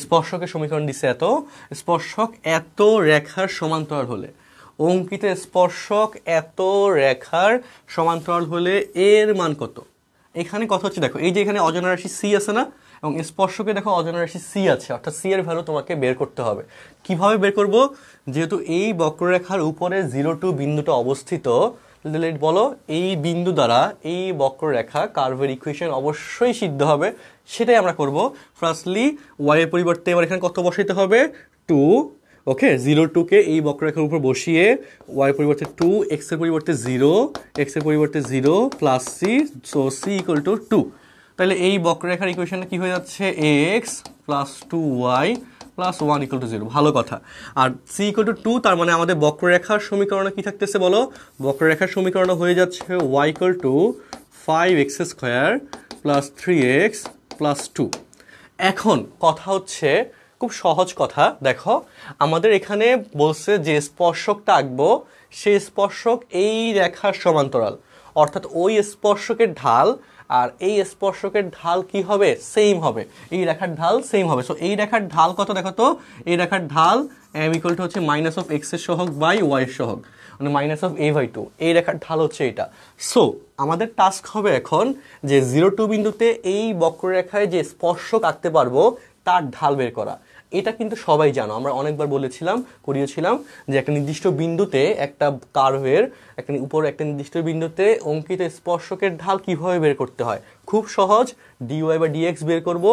স্পর্শকের সমীকরণ দিচ্ছে এত, স্পর্শক এত রেখার সমান্তরাল হলে, অঙ্কিত স্পর্শক এত রেখার সমান্তরাল হলে এর মান কত। এখানে কথা হচ্ছে দেখো, এই যে এখানে অজানা রাশি সি আছে না, এবং স্পর্শকে দেখো অজানা রাশি সি আছে, অর্থাৎ সি এর ভ্যালু তোমাকে বের করতে হবে। কিভাবে বের করব? যেহেতু এই বক্ররেখার উপরে 0-2 বিন্দুটা অবস্থিত, তাহলে বলো এই বিন্দু দ্বারা এই বক্ররেখা কার্ভের ইকুয়েশন অবশ্যই সিদ্ধ হবে, সেটাই আমরা করব। ফার্স্টলি ওয়াই এর পরিবর্তে এবার এখানে কত বসাইতে হবে 2, ওকে 0-2কে এই বক্ররেখার উপর বসিয়ে ওয়াই পরিবর্তে 2, এক্স এর পরিবর্তে 0, এক্স এর পরিবর্তে 0 plus c, so c equal to 2। তাহলে এই বক্ররেখার ইকুয়েশনটা কি হয়ে যাচ্ছে x plus 2y plus 1 equal to 0, ভালো কথা। আর সি ইকুয়াল টু 2, তার মানে আমাদের বক্ররেখার সমীকরণে কি থাকতেছে বলো, বক্ররেখার সমীকরণ হয়ে যাচ্ছে y equal two 5x square plus 3x plus 2। এখন কথা হচ্ছে খুব সহজ কথা। দেখো আমাদের এখানে বলছে যে স্পর্শকটা আঁকবো, সেই স্পর্শক এই রেখার সমান্তরাল, অর্থাৎ ওই স্পর্শকের ঢাল আর এই স্পর্শকের ঢাল কি হবে, সেম হবে, এই রেখার ঢাল সেম হবে। সো এই রেখার ঢাল কত দেখো তো, এই রেখার ঢাল m ইকুয়াল টু হচ্ছে মাইনাস অফ এক্স এর সহগ বাই ওয়াই এর সহগ, মানে মাইনাস অফ a/2, এই রেখার ঢাল হচ্ছে এটা। সো আমাদের টাস্ক হবে এখন যে 0 2 বিন্দুতে এই বক্ররেখায় যে স্পর্শক আঁকতে পারবো তার ঢাল বের করা। এটা কিন্তু সবাই জানো, আমরা অনেকবার বলেছিলাম, করিয়েছিলাম যে একটা নির্দিষ্ট বিন্দুতে একটা কার্ভের উপর একটা নির্দিষ্ট বিন্দুতে অঙ্কিত স্পর্শকের ঢাল কিভাবে বের করতে হয়। খুব সহজ, dy বা dx বের করব,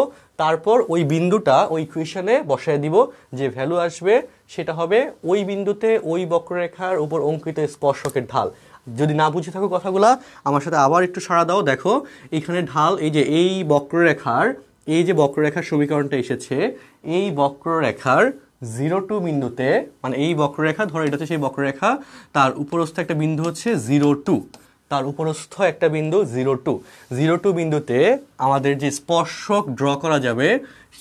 তারপর ওই বিন্দুটা ওই ইকুয়েশনে বসায় দিব, যে ভ্যালু আসবে সেটা হবে ওই বিন্দুতে ওই বক্ররেখার উপর অঙ্কিত স্পর্শকের ঢাল। যদি না বুঝে থাকো কথাগুলা আমার সাথে আবার একটু সাড়া দাও। দেখো এখানে ঢাল, এই যে এই বক্ররেখার, এই যে বক্ররেখার সমীকরণটা এসেছে, এই বক্ররেখার 0 2 বিন্দুতে, মানে এই বক্ররেখা ধরো এটা হচ্ছে সেই বক্ররেখা, তার উপরস্থ একটা বিন্দু হচ্ছে 0 2, তার উপরস্থ একটা বিন্দু 0 2, 0 2 বিন্দুতে আমাদের যে স্পর্শক ড্র করা যাবে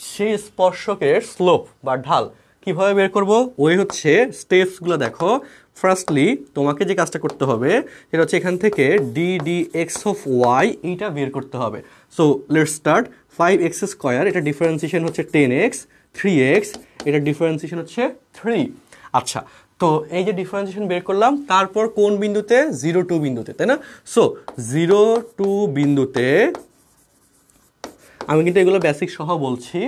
সেই স্পর্শকের স্লোপ বা ঢাল কিভাবে বের করব, ওই হচ্ছে স্টেপসগুলো। দেখো ফার্স্টলি তোমাকে যে কাজটা করতে হবে সেটা হচ্ছে এখান থেকে dx অফ y এইটা বের করতে হবে। So let's start. 5x square, এটা ডিফারেন্সিয়েশন হচ্ছে 10x, 3x, এটা ডিফারেন্সিয়েশন হচ্ছে 3। আচ্ছা, তো এই যে ডিফারেন্সিয়েশন বের করলাম, তারপর কোন বিন্দুতে, 0 2 বিন্দুতে, তাই না? সো 0 2 বিন্দুতে, আমি কিন্তু এগুলো বেসিক সহ বলছি,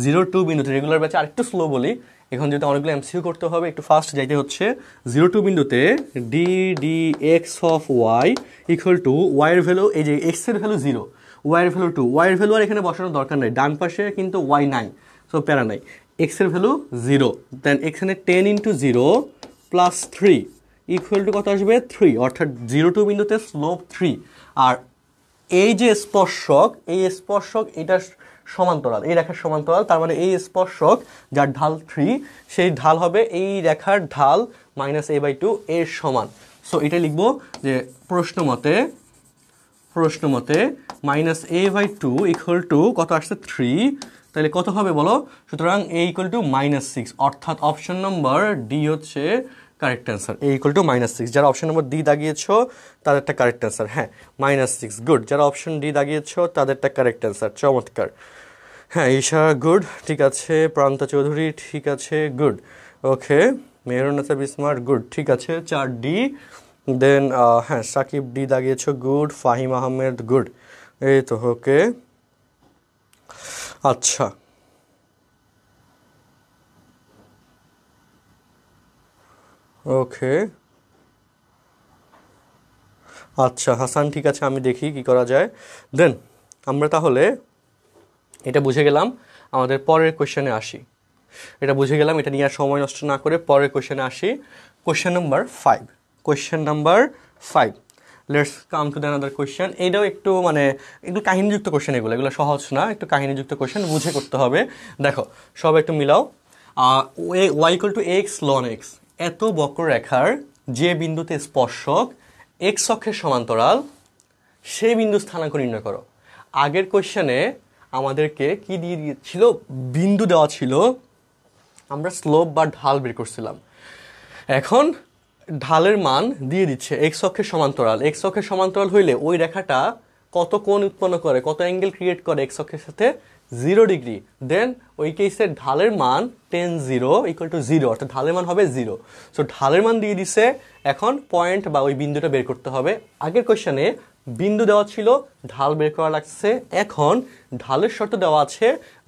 0 2 বিন্দুতে, রেগুলার ব্যাচে আরেকটু স্লো বলি, এখন যেহেতু অনেকগুলো এমসিকিউ করতে হবে একটু ফাস্ট যাইতে হচ্ছে। 0 2 বিন্দুতে dx of y equal two y এর ভ্যালু, এই যে x এর ভ্যালু 0, y এর ভ্যালু 2, y এর ভ্যালু আর এখানে বসানোর দরকার নাই, ডান পাশে কিন্তু y নাই, সো প্যারা নাই, x এর ভ্যালু 0, দেন এখানে 10 ইন্টু 0 প্লাস 3 ইকুয়াল টু কত আসবে, 3, অর্থাৎ 0 2 বিন্দুতে স্লোপ 3। আর এই যে স্পর্শক, এই স্পর্শক এটা সমান্তরাল, এই রেখার সমান্তরাল, তার মানে এই স্পর্শক যার ঢাল 3, সেই ঢাল হবে এই রেখার ঢাল মাইনাস a/2 এর সমান। সো এটা লিখবো যে প্রশ্ন মতে মাইনাস a/2 ইকুয়াল টু কত আসছে, 3, তাহলে কত হবে বলো? সুতরাং a ইকুয়াল টু -6, অর্থাৎ অপশন নম্বর ডি হচ্ছে correct answer. a equal to -6, যারা অপশন নম্বর ডি দাগিয়েছো তাদেরটা কারেক্ট অ্যান্সার। হ্যাঁ -6, গুড। যারা অপশন ডি দাগিয়েছো তাদেরটা কারেক্ট অ্যান্সার, চমৎকার। হ্যাঁ ঈশা গুড, ঠিক আছে। প্রান্ত চৌধুরী ঠিক আছে, গুড। ওকে, মেহরুন্নেসা বিসমার্ট গুড, ঠিক আছে, 4D। দেন হ্যাঁ সাকিব ডি দাগিয়েছো, গুড। ফাহিম আহমেদ গুড, এই তো ওকে। আচ্ছা ওকে, আচ্ছা হাসান ঠিক আছে, আমি দেখি কি করা যায়। দেন আমরা তাহলে এটা বুঝে গেলাম, আমাদের পরের কোয়েশ্চেনে আসি। এটা বুঝে গেলাম, এটা নিয়ে আর সময় নষ্ট না করে পরের কোয়েশ্চেনে আসি। Question number 5, let's come to the another question. এটাও একটু মানে একটু কাহিনীযুক্ত কোয়েশ্চেন, এগুলো সহজ না, একটু কাহিনীযুক্ত কোয়েশ্চেন, বুঝে করতে হবে। দেখো সবাই একটু মিলাও। y equal to x ln x, এত বক্ররেখার যে বিন্দুতে স্পর্শক x অক্ষের সমান্তরাল সেই বিন্দু স্থানাঙ্ক নির্ণয় করো। আগের কোয়েশ্চেনে আমাদেরকে কি দিয়ে দিয়েছিল, বিন্দু দেওয়া ছিল, আমরা স্লোপ বা ঢাল বের করছিলাম। এখন ঢালের মান দিয়ে দিচ্ছে এক্স অক্ষের সমান্তরাল। এক্স অক্ষের সমান্তরাল হইলে ওই রেখাটা কত কোণ উৎপন্ন করে, কত অ্যাঙ্গেল ক্রিয়েট করে এক্স অক্ষের সাথে, 0 ডিগ্রি। দেন ওই কেসে ঢালের মান tan 0 ইকুয়াল টু 0, অর্থাৎ ঢালের মান হবে 0। সো ঢালের মান দিয়ে দিছে, এখন পয়েন্ট বা ওই বিন্দুটা বের করতে হবে। আগের কোয়েশ্চেনে বিন্দু দেওয়া ছিল, ঢাল বের করা লাগছে, এখন ঢালের শর্ত দেওয়া আছে,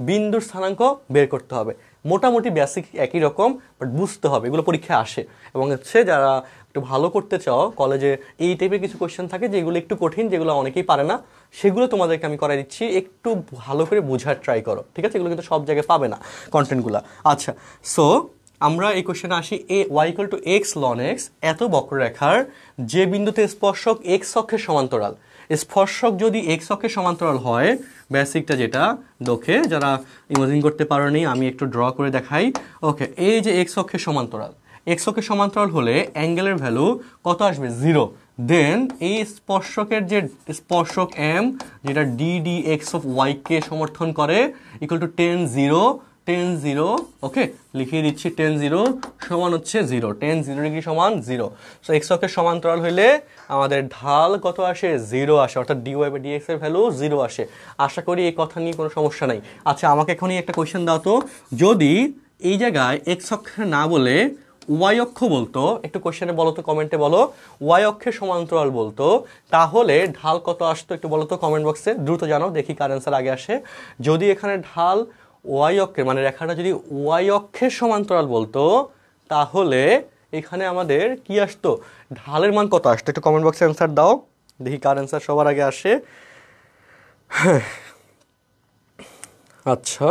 বিন্দুর স্থানাঙ্ক বের করতে হবে। মোটামুটি বেসিক একই রকম, বাট বুঝতে হবে, এগুলো পরীক্ষায় আসে। এবং হচ্ছে যারা একটু ভালো করতে চাও কলেজে, এই টাইপের কিছু কোয়েশ্চেন থাকে যেগুলো একটু কঠিন, যেগুলো অনেকেই পারে না, সেগুলো তোমাদেরকে আমি করাই দিচ্ছি, একটু ভালো করে বোঝার ট্রাই করো, ঠিক আছে? এগুলো কিন্তু সব জায়গায় পাবে না কন্টেন্টগুলো। আচ্ছা, সো আমরা এই কোয়েশ্চেনে আসি। y equal to x ln x, এত বক্ররেখার যে বিন্দুতে স্পর্শক x অক্ষের সমান্তরাল, স্পর্শক যদি x অক্ষের সমান্তরাল হয়, বেসিকটা যেটা দেখে যারা ইমাজিন করতে পারোনি আমি একটু ড্র করে দেখাই। ওকে, এই যে x অক্ষের সমান্তরাল, x অক্ষের সমান্তরাল হলে অ্যাঙ্গেলের ভ্যালু কত আসবে, 0। দেন এই স্পর্শকের যে স্পর্শক m, যেটা ddx অফ y কে সমর্থন করে, ইকুয়াল টু tan 0 tan 0, ওকে লিখিয়ে দিচ্ছি tan 0 সমান হচ্ছে 0, tan 0 ডিগ্রি সমান 0। সো এক্স অক্ষের সমান্তরাল হইলে আমাদের ঢাল কত আসে? 0 আসে, অর্থাৎ dy/dx এর ভ্যালু 0 আসে। আশা করি এই কথা নিয়ে কোনো সমস্যা নাই। আচ্ছা, আমাকে এখনই একটা কোয়েশ্চেন দাও তো, যদি এই জায়গায় এক্স অক্ষের না বলে ওয়াই অক্ষ বলতো, একটু কোশ্চেনে বলো তো, কমেন্টে বলো, ওয়াই অক্ষের সমান্তরাল বলতো, তাহলে ঢাল কত আসতো একটু বলো তো কমেন্ট বক্সে, দ্রুত জানাও, দেখি কার অ্যান্সার আগে আসে। যদি এখানে ঢাল ওয়াই অক্ষের, মানে রেখাটা যদি ওয়াই অক্ষের সমান্তরাল বলতো, তাহলে এখানে আমাদের কি আসতো? ঢালের মান কত আসতো? একটু কমেন্ট বক্সে অ্যান্সার দাও, দেখি কার অ্যান্সার সবার আগে আসে। আচ্ছা,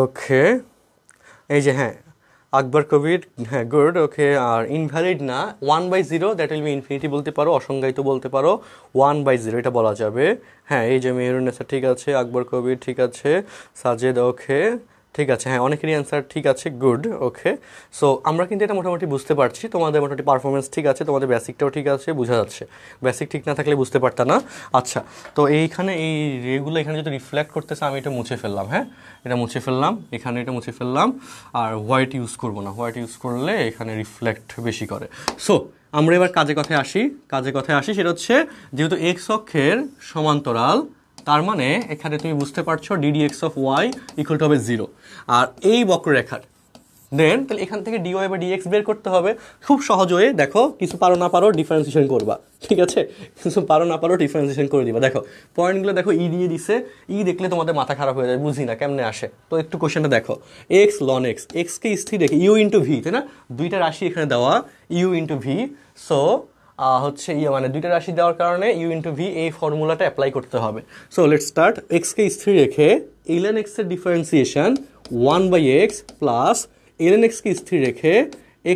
ওকে, এই যে হ্যাঁ, আকবর কবির, হ্যাঁ গুড, ওকে। আর ইনভ্যালিড না, 1/0 দ্যাট উইল বি ইনফিনিটি বলতে পারো, অসংজ্ঞায়িত বলতে পারো, 1/0 এটা বলা যাবে। হ্যাঁ, এই যে মেহরুন্নেসা ঠিক আছে, আকবর কবির ঠিক আছে, সাজেদ ওকে ঠিক আছে, হ্যাঁ অনেকেরই অ্যান্সার ঠিক আছে, গুড, ওকে। সো আমরা কিন্তু এটা মোটামুটি বুঝতে পারছি, তোমাদের মোটামুটি পারফরমেন্স ঠিক আছে, তোমাদের বেসিকটাও ঠিক আছে, বোঝা যাচ্ছে। বেসিক ঠিক না থাকলে বুঝতে পারতা না। আচ্ছা, তো এইখানে এই রেগুলো এখানে যদি রিফ্লেক্ট করতেছে, আমি এটা মুছে ফেললাম, হ্যাঁ এটা মুছে ফেললাম, এখানে এটা মুছে ফেললাম, আর হোয়াইট ইউজ করবো না, হোয়াইট ইউজ করলে এখানে রিফ্লেক্ট বেশি করে। সো আমরা এবার কাজে কথায় আসি, সেটা হচ্ছে যেহেতু এক্স অক্ষের সমান্তরাল, তার মানে এখানে তুমি বুঝতে পারছো ddx of y equal to হবে 0। আর এই বক্ররেখার দেন তাহলে এখান থেকে dy/dx বের করতে হবে। খুব সহজ হয়ে দেখো, কিছু পারো না পারো ডিফারেন্সিয়েশন করবা, ঠিক আছে, কিছু পারো না পারো ডিফারেন্সিয়েশন করে দিবা। দেখো পয়েন্টগুলো দেখো, ই দিয়ে দিছে, ই দেখলে তোমাদের মাথা খারাপ হয়ে যায়, বুঝি না কেমনে আসে। তো একটু কোশ্চেনটা দেখো, এক্স লন এক্স, এক্সকে স্থির রেখে ইউ ইন্টু ভি, তাই না, দুইটা রাশি এখানে দেওয়া, ইউ ইন্টু ভি। সো হচ্ছে মানে দুইটা রাশি দেওয়ার কারণে ইউ ইন্টু ভি, এই ফর্মুলাটা অ্যাপ্লাই করতে হবে। So let's start. এক্সকে স্থির রেখে ln x এর differentiation 1/x plus ln x কে স্থির রেখে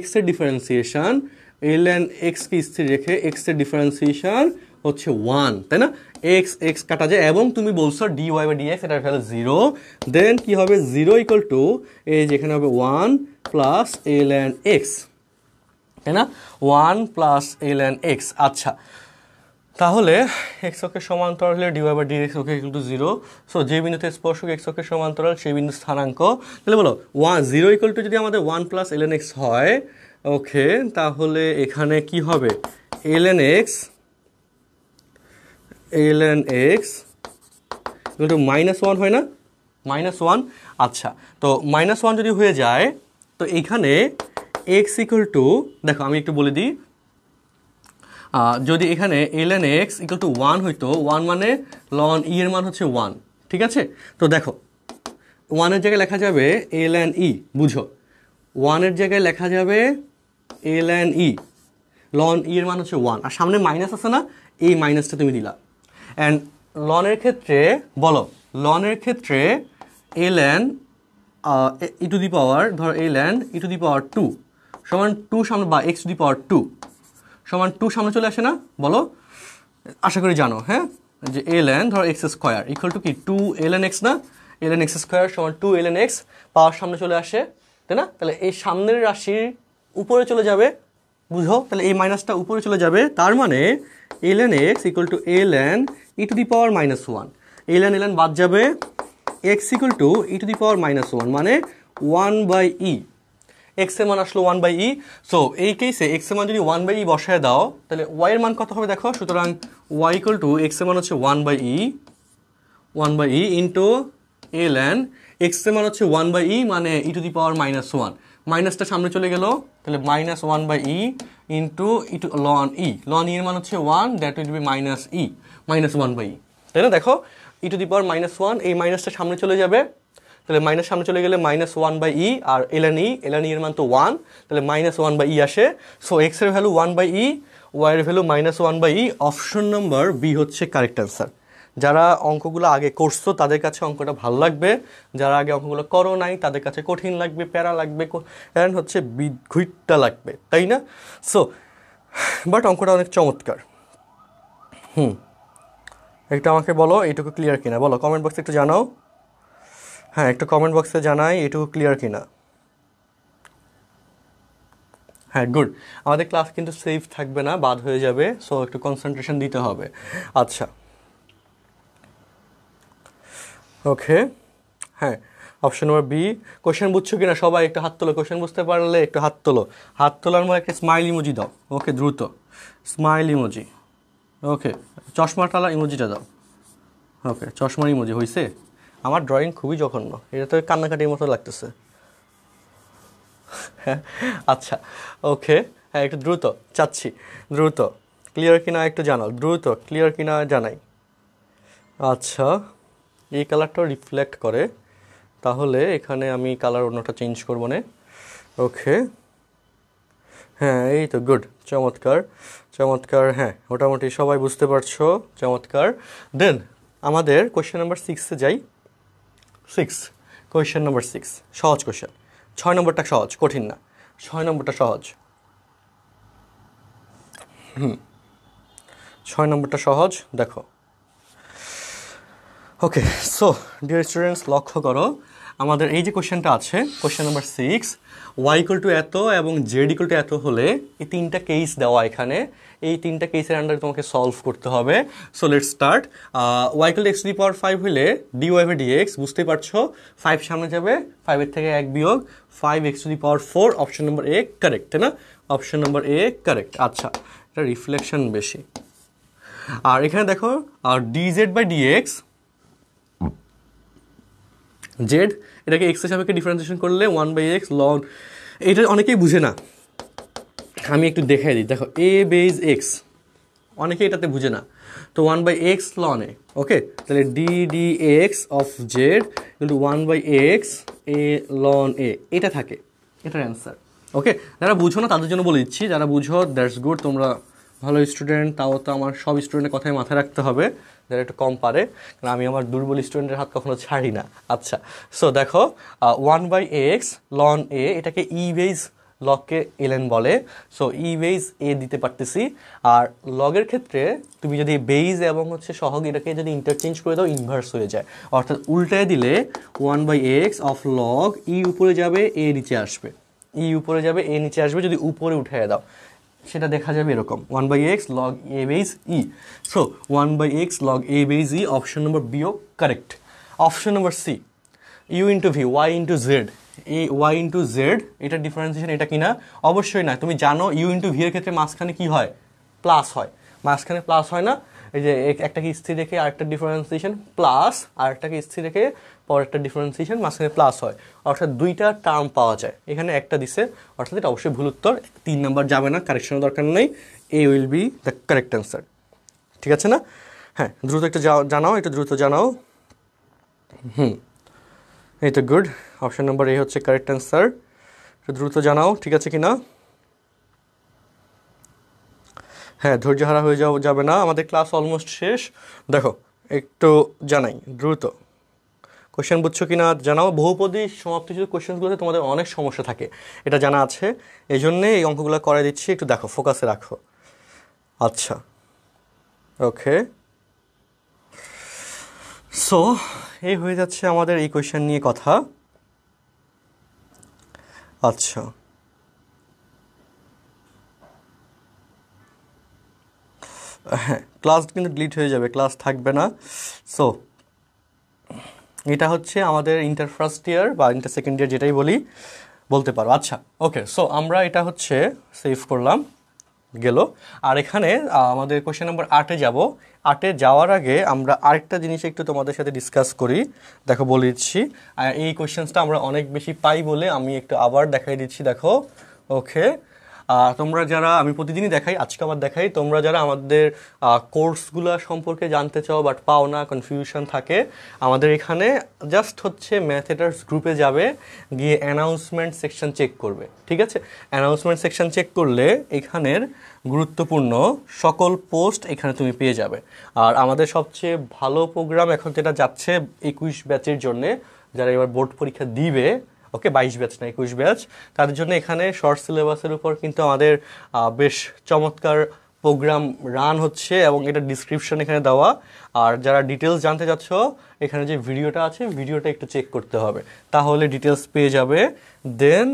x এর ডিফারেন্সিয়েশন, ln x কে স্থির রেখে x এর ডিফারেন্সিয়েশন হচ্ছে 1, তাই না, x x কাটা যায়, এবং তুমি বলছো dy/dx এটার ভ্যালু 0, দেন কি হবে 0 ইকুয়াল টু এই যেখানে হবে 1 প্লাস ln x, তাই না, 1 প্লাস ln x। আচ্ছা, তাহলে এক্স অক্ষের সমান্তরাল হলে dy/dx okay equal to 0। So যে বিন্দুতে স্পর্শক এক্স অক্ষের সমান্তরাল সেই বিন্দু স্থানাঙ্ক, তাহলে বলো 0 ইকুয়াল টু যদি আমাদের 1 প্লাস ln x হয়, ওকে, তাহলে এখানে কি হবে ln x ইকুয়াল টু -1 হয় না, -1। আচ্ছা, তো -1 যদি হয়ে যায়, তো এখানে x ইকুয়াল টু, দেখো আমি একটু বলে দিই, যদি এখানে ln x ইকুয়াল টু 1 হইতো, 1 মানে ln e এর মান হচ্ছে 1, ঠিক আছে। তো দেখো 1 এর জায়গায় লেখা যাবে ln e, বুঝো 1 এর জায়গায় লেখা যাবে ln e, ln e এর মান হচ্ছে 1, আর সামনে মাইনাস আছে না, এই মাইনাসটা তুমি দিলা। অ্যান্ড ln এর ক্ষেত্রে বলো, ln এর ক্ষেত্রে ln e টু দি পাওয়ার, ধর ln e টু দি পাওয়ার 2 সমান 2 সামনে, বা x টু দি পাওয়ার 2 সমান 2 সামনে চলে আসে না, বলো, আশা করি জানো, হ্যাঁ, যে ln ধর x স্কোয়ার ইকুয়াল টু কি 2 ln x না, ln x স্কোয়ার সমান 2 ln x, পাওয়ার সামনে চলে আসে, তাই না, তাহলে এই সামনের রাশির উপরে চলে যাবে, বুঝো, তাহলে এই মাইনাসটা উপরে চলে যাবে, তার মানে ln x equal to ln e to the power -1, ln বাদ যাবে, x equal to e to the power -1 মানে 1/e, x এর মান আসলো 1/e। সো এই কেসে x এর মান যদি 1/e বসায় দাও, তাহলে y এর মান কত হবে দেখো, সুতরাং y ইকুয়াল টু x এর মান হচ্ছে 1/e ইন্টু ln x এর মান হচ্ছে 1/e মানে e টু দি পাওয়ার -1, মাইনাসটা সামনে চলে গেল, তাহলে -1/e into ln e, ln e এর মান হচ্ছে 1, that will B -e, -1/e, তাই না, দেখো e টু দি পাওয়ার -1, এই মাইনাসটা সামনে চলে যাবে, তাহলে মাইনাস সামনে চলে গেলে -1/e, আর ln e এর মান তো 1, তাহলে -1/e আসে। সো x এর ভ্যালু 1/e, y এর value -1/e, option number B হচ্ছে কারেক্ট অ্যান্সার। যারা অঙ্কগুলো আগে করছো তাদের কাছে অঙ্কটা ভালো লাগবে, যারা আগে অঙ্কগুলো করো নাই তাদের কাছে কঠিন লাগবে, প্যারা লাগবে, অ্যান্ড হচ্ছে বিঘুইটটা লাগবে, তাই না। সো বাট অঙ্কটা অনেক চমৎকার। একটু আমাকে বলো এইটুকু ক্লিয়ার কিনা, বলো কমেন্ট বক্সে একটু জানাও, হ্যাঁ একটু কমেন্ট বক্সে জানাই এটুকু ক্লিয়ার কিনা। হ্যাঁ গুড, আমাদের ক্লাস কিন্তু সেফ থাকবে না, বাদ হয়ে যাবে, সো একটু কনসেন্ট্রেশন দিতে হবে। আচ্ছা, ওকে, হ্যাঁ, অপশন নাম্বার বি। কোশ্চেন বুঝছো কিনা সবাই একটু হাত তোলো, কোশ্চেন বুঝতে পারলে একটু হাত তোলো। হাত তোলার মধ্যে একটা স্মাইল ইমোজি দাও। ওকে, দ্রুত স্মাইল ইমোজি। ওকে, চশমাটালা ইমোজিটা দাও। ওকে, চশমার ইমোজি হয়েছে। আমার ড্রয়িং খুবই জঘন্য, এটা তো কান্নাকাটির মতো লাগতেছে। আচ্ছা, ওকে, হ্যাঁ একটু দ্রুত চাচ্ছি, দ্রুত ক্লিয়ার কিনা একটু জানাও, দ্রুত ক্লিয়ার কিনা জানাই। আচ্ছা, এই কালারটাও রিফ্লেক্ট করে, তাহলে এখানে আমি কালার অন্যটা চেঞ্জ করবো না। ওকে, হ্যাঁ এই তো গুড, চমৎকার চমৎকার, হ্যাঁ মোটামুটি সবাই বুঝতে পারছো, চমৎকার। দেন আমাদের কোয়েশ্চেন নাম্বার 6-এ যাই। 6, কোয়েশ্চেন নাম্বার 6 সহজ কোয়েশ্চেন। 6 নম্বরটা সহজ, কঠিন না, 6 নম্বরটা সহজ। 6 নম্বরটা সহজ, দেখো। ওকে, সো ডিয়ার স্টুডেন্টস, লক্ষ্য করো আমাদের এই যে কোশ্চেনটা আছে, question number 6, y equal to এত এবং জেড ইকুয়াল টু এত হলে এই 3টা কেস দেওয়া এখানে, এই 3টা কেসের আন্ডারে তোমাকে সলভ করতে হবে। So let's start. Y equal to x to the power 5 হলে d y by d x, বুঝতেই পারছো 5 সামনে যাবে, 5-এর থেকে 1 বিয়োগ 5 x to the power 4, option number A correct, তাই না? Option number A correct. আচ্ছা, এটা রিফ্লেকশন বেশি। আর এখানে দেখো d z by d x, z এটাকে এক্স এর সাপেক্ষে ডিফারেন্সিয়েশন করলে 1/x লন, এটা অনেকেই বুঝে না, আমি একটু দেখাই দিই। দেখো এ বেজ এক্স, অনেকেই এটাতে বুঝে না, তো 1/x লন এ। ওকে, তাহলে D d x of Z কিন্তু 1/x এ লন এ, এটা থাকে, এটার অ্যান্সার। ওকে, যারা বুঝো না তাদের জন্য বলে দিচ্ছি, যারা বুঝো দ্যাটস গুড, তোমরা ভালো স্টুডেন্ট, তাও তো আমার সব স্টুডেন্টের কথাই মাথায় রাখতে হবে, যারা একটু কম পারে, কারণ আমি আমার দুর্বল স্টুডেন্টের হাত কখনো ছাড়ি না। আচ্ছা, সো দেখো 1/x লন এ, এটাকে ই বেজ লগকে এলএন বলে, সো ই বেজ এ দিতে পারতেছি। আর লগের ক্ষেত্রে তুমি যদি বেজ এবং হচ্ছে সহগ এটাকে যদি ইন্টারচেঞ্জ করে দাও, ইনভার্স হয়ে যায়, অর্থাৎ উল্টায় দিলে 1/x অফ লগ ই উপরে যাবে এ নিচে আসবে, ই উপরে যাবে এ নিচে আসবে, যদি উপরে উঠিয়ে দাও সেটা দেখা যাবে এরকম 1/x log a base e. So 1/x log a base e, option number বিও correct. Option number C, u into v y into z, এই ওয়াই ইন্টু জেড এটা ডিফারেন্সিয়েশন, এটা কিনা? অবশ্যই না, তুমি জানো ইউ ইন্টু ভি এর ক্ষেত্রে মাঝখানে কি হয়? প্লাস হয়, মাঝখানে প্লাস হয় না? এই যে একটাকে স্থির রেখে আরেকটা ডিফারেন্সিয়েশন প্লাস, আরেকটাকে স্থির রেখে পরেরটা ডিফারেন্সিয়েশন, মাঝখানে প্লাস হয়, অর্থাৎ দুইটা টার্ম পাওয়া যায়। এখানে একটা দিছে, অর্থাৎ এটা অবশ্যই ভুল উত্তর, 3 নাম্বার যাবে না, কারেকশনের দরকার নেই, A will be the correct answer. ঠিক আছে না? হ্যাঁ, দ্রুত একটু জানাও, একটু দ্রুত জানাও। এই তো গুড, অপশন নাম্বার এ হচ্ছে কারেক্ট অ্যান্সার, একটু দ্রুত জানাও ঠিক আছে কিনা। হ্যাঁ, ধৈর্য হারা হয়ে যাবে না, আমাদের ক্লাস অলমোস্ট শেষ। দেখো একটু জানাই দ্রুত, কোশ্চেন বুঝছো কিনা জানাও। বহুপদী সমাপ্তিসূচক কোশ্চেনগুলোতে তোমাদের অনেক সমস্যা থাকে, এটা জানা আছে, এই জন্যে এই অঙ্কগুলো করাই দিচ্ছি, একটু দেখো, ফোকাসে রাখো। আচ্ছা, ওকে, সো এই হয়ে যাচ্ছে আমাদের এই কোশ্চেন নিয়ে কথা। আচ্ছা, হ্যাঁ, ক্লাস কিন্তু ডিলিট হয়ে যাবে, ক্লাস থাকবে না। সো এটা হচ্ছে আমাদের ইন্টার ফার্স্ট ইয়ার বা ইন্টার সেকেন্ড ইয়ার, যেটাই বলতে পারো। আচ্ছা, ওকে, সো আমরা এটা হচ্ছে সেভ করলাম, গেল। আর এখানে আমাদের কোশ্চেন নাম্বার 8-এ যাব। 8-এ যাওয়ার আগে আমরা আরেকটা জিনিস একটু তোমাদের সাথে ডিসকাস করি। দেখো বলে দিচ্ছি, এই কোশ্চেন্সটা আমরা অনেক বেশি পাই বলে আমি একটু আবার দেখাই দিচ্ছি, দেখো। ওকে, তোমরা যারা, আমি প্রতিদিনই দেখাই, আজকে আবার দেখাই, তোমরা যারা আমাদের কোর্সগুলো সম্পর্কে জানতে চাও বাট পাও না, কনফিউশন থাকে, আমাদের এখানে জাস্ট হচ্ছে ম্যাথেটার্স গ্রুপে যাবে, গিয়ে অ্যানাউন্সমেন্ট সেকশন চেক করবে। ঠিক আছে, অ্যানাউন্সমেন্ট সেকশন চেক করলে এখানের গুরুত্বপূর্ণ সকল পোস্ট এখানে তুমি পেয়ে যাবে। আর আমাদের সবচেয়ে ভালো প্রোগ্রাম এখন যেটা যাচ্ছে 21 ব্যাচের জন্যে, যারা এবার বোর্ড পরীক্ষা দিবে, ওকে, 22 ব্যাচ না 21 ব্যাচ, তাদের জন্য এখানে শর্ট সিলেবাসের উপর কিন্তু আমাদের বেশ চমৎকার প্রোগ্রাম রান হচ্ছে, এবং এটা ডিসক্রিপশন এখানে দেওয়া। আর যারা ডিটেলস জানতে চাচ্ছ, এখানে যে ভিডিওটা আছে, ভিডিওটা একটু চেক করতে হবে, তাহলে ডিটেলস পেয়ে যাবে। দেন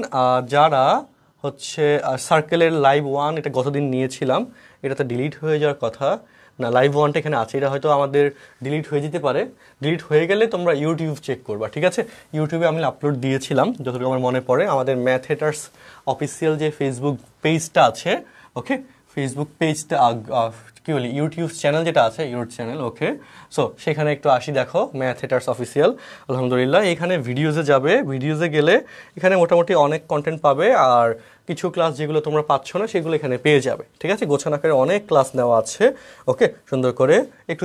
যারা হচ্ছে সার্কেলের লাইভ 1, এটা গতদিন নিয়েছিলাম, এটা তো ডিলিট হয়ে যাওয়ার কথা, না, লাইভ ওয়ানটা এখানে আছে, এটা হয়তো আমাদের ডিলিট হয়ে যেতে পারে। ডিলিট হয়ে গেলে তোমরা ইউটিউব চেক করবা, ঠিক আছে? ইউটিউবে আমি আপলোড দিয়েছিলাম যতটুকু আমার মনে পড়ে, আমাদের ম্যাথ হেটার্স অফিসিয়াল যে ফেসবুক পেজটা আছে, ওকে, ফেসবুক পেজটা কি বলি, ইউটিউব চ্যানেল যেটা আছে, ইউটিউব চ্যানেল, ওকে। সো সেখানে একটু আসি, দেখো ম্যাথ হেটার্স অফিসিয়াল, আলহামদুলিল্লাহ। এখানে ভিডিওজে যাবে, ভিডিওজে গেলে এখানে মোটামুটি অনেক কন্টেন্ট পাবে, আর কিছু ক্লাস যেগুলো তোমরা পাচ্ছ না সেগুলো এখানে পেয়ে যাবে, ঠিক আছে? গোছানো আকারে অনেক ক্লাস নেওয়া আছে, ওকে। সুন্দর করে একটু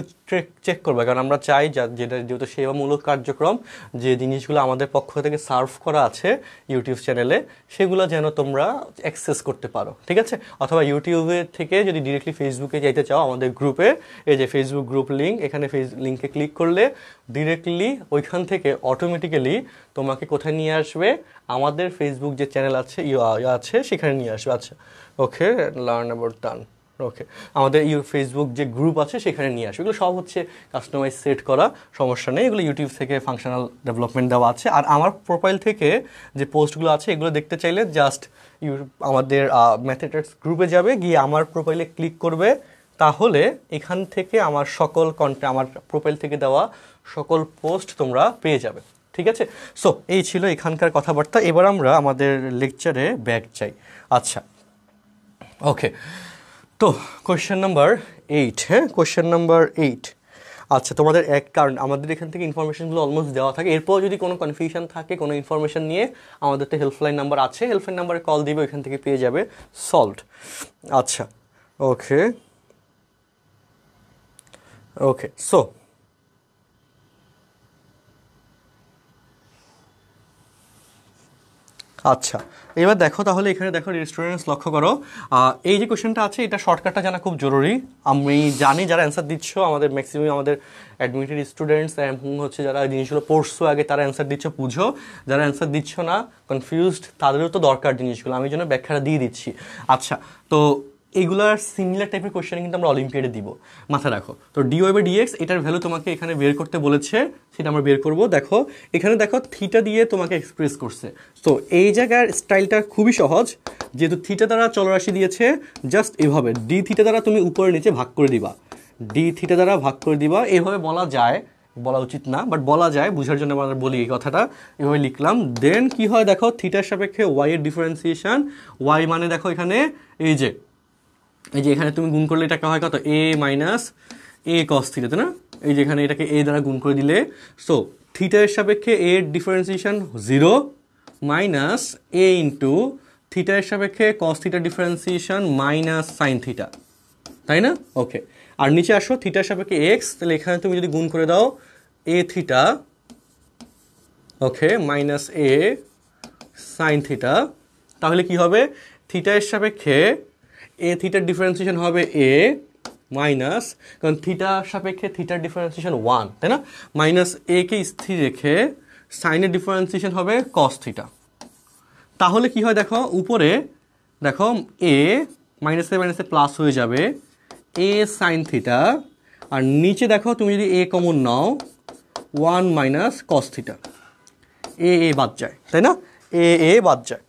চেক করবে, কারণ আমরা চাই যেটা যেহেতু সেবামূলক কার্যক্রম, যে জিনিসগুলো আমাদের পক্ষ থেকে সার্ভ করা আছে ইউটিউব চ্যানেলে, সেগুলো যেন তোমরা অ্যাক্সেস করতে পারো, ঠিক আছে? অথবা ইউটিউবের থেকে যদি ডিরেক্টলি ফেসবুকে যাইতে চাও, আমাদের গ্রুপে, এই যে ফেসবুক গ্রুপ লিঙ্ক, এখানে লিঙ্কে ক্লিক করলে ডিরেক্টলি ওইখান থেকে অটোমেটিক্যালি তোমাকে কোথায় নিয়ে আসবে, আমাদের ফেসবুক যে চ্যানেল আছে আছে সেখানে নিয়ে আসবে। আচ্ছা, ওকে, লার্ন অ্যাবাউট ডান, ওকে, আমাদের ফেসবুক যে গ্রুপ আছে সেখানে নিয়ে আসবে। এগুলো সব হচ্ছে কাস্টমাইজ সেট করা, সমস্যা নেই, এগুলো ইউটিউব থেকে ফাংশনাল ডেভেলপমেন্ট দেওয়া আছে। আর আমার প্রোফাইল থেকে যে পোস্টগুলো আছে এগুলো দেখতে চাইলে জাস্ট আমাদের ম্যাথ হেটার্স গ্রুপে যাবে, গিয়ে আমার প্রোফাইলে ক্লিক করবে, তাহলে এখান থেকে আমার সকল কন্টেন্ট, আমার প্রোফাইল থেকে দেওয়া সকল পোস্ট তোমরা পেয়ে যাবে, ঠিক আছে? সো এই ছিল এখানকার কথাবার্তা। এবার আমরা আমাদের লেকচারে ব্যাক যাই। আচ্ছা, ওকে, তো কোয়েশ্চেন নাম্বার 8, হ্যাঁ, কোয়েশ্চেন নাম্বার 8। আচ্ছা, তোমাদের কারণ আমাদের এখান থেকে ইনফরমেশনগুলো অলমোস্ট দেওয়া থাকে, এরপর যদি কোনো কনফিউশন থাকে কোনো ইনফরমেশন নিয়ে, আমাদের তো হেল্পলাইন নাম্বার আছে, হেল্পলাইন নাম্বারে কল দিবে, ওইখান থেকে পেয়ে যাবে সলভড। আচ্ছা, ওকে, ওকে, সো আচ্ছা, এবার দেখো, তাহলে এখানে দেখো স্টুডেন্টস, লক্ষ্য করো, এই যে কোশ্চেনটা আছে এটা শর্টকাটটা জানা খুব জরুরি। আমি জানি যারা অ্যান্সার দিচ্ছ আমাদের ম্যাক্সিমাম আমাদের অ্যাডমিটেড স্টুডেন্টস এবং হচ্ছে যারা জিনিসগুলো পড়ছো আগে, তারা অ্যান্সার দিচ্ছ, বুঝো। যারা অ্যান্সার দিচ্ছ না, কনফিউজড, তাদেরও তো দরকার জিনিসগুলো, আমি জন্য ব্যাখ্যাটা দিয়ে দিচ্ছি। আচ্ছা, তো এইগুলার সিমিলার টাইপের কোয়েশ্চেন কিন্তু আমরা অলিম্পিয়াডে দিব, মাথায় রাখো। তো dy/dx এটার ভ্যালু তোমাকে এখানে বের করতে বলেছে, সেটা আমরা বের করব। দেখো এখানে দেখো থিটা দিয়ে তোমাকে এক্সপ্রেস করছে। তো এই জায়গার স্টাইলটা খুবই সহজ, যেহেতু থিটা দ্বারা চলরাশি দিয়েছে, জাস্ট এভাবে ডি থিটা দ্বারা তুমি উপরে নিচে ভাগ করে দিবা, ডি থিটা দ্বারা ভাগ করে দিবা। এভাবে বলা যায়, বলা উচিত না, বাট বলা যায়, বুঝার জন্য আমরা বলি এই কথাটা, এভাবে লিখলাম। দেন কি হয় দেখো, থিটার সাপেক্ষে ওয়াই এর ডিফারেন্সিয়েশন, ওয়াই মানে দেখো এখানে এই যে এখানে তুমি গুণ করলে এটা হয় কত, a minus a cos theta, তাই না? এই যে এখানে এটাকে a দ্বারা গুণ করে দিলে, সো থিটা এর সাপেক্ষে a এর differentiation 0 minus a into theta এর সাপেক্ষে cos theta differentiation minus sine theta, তাই না? ওকে, আর নিচে আসো থিটার সাপেক্ষে x, তাহলে এখানে তুমি যদি গুণ করে দাও a theta, okay, minus a sine theta, তাহলে কি হবে, থিটা এর সাপেক্ষে এ থিটার ডিফারেন্সিয়েশন হবে এ মাইনাস, কারণ থিটার সাপেক্ষে থিটার ডিফারেন্সিয়েশন 1, তাই না? মাইনাস এ কে স্থির রেখে সাইনের ডিফারেন্সিয়েশন হবে কস থিটা। তাহলে কি হয় দেখো, উপরে দেখো এ মাইনাসে মাইনাসে প্লাস হয়ে যাবে এ সাইন থিটা, আর নিচে দেখো তুমি যদি a common now 1 minus cos theta, এ বাদ যায়, তাই না? এ বাদ যায়,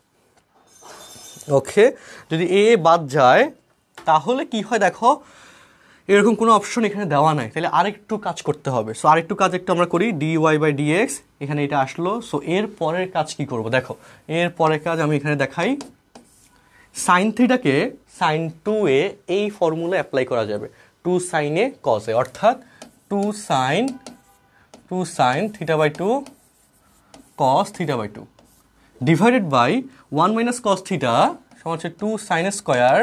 ওকে। যদি এ বাদ যায় তাহলে কি হয় দেখো, এরকম কোনো অপশন এখানে দেওয়া নাই, তাহলে আরেকটু কাজ করতে হবে। সো আরেকটু কাজ একটু আমরা করি, dy/dx, এখানে এটা আসলো। সো এর পরের কাজ কি করব দেখো, এর পরের কাজ আমি এখানে দেখাই। সাইন থিটাকে সাইন 2a এই ফর্মুলা অ্যাপ্লাই করা যাবে, 2 sin a cos a, অর্থাৎ 2 sin θ/2 cos θ/2 divided by 1 minus cos theta সমান হচ্ছে 2 sin a স্কয়ার।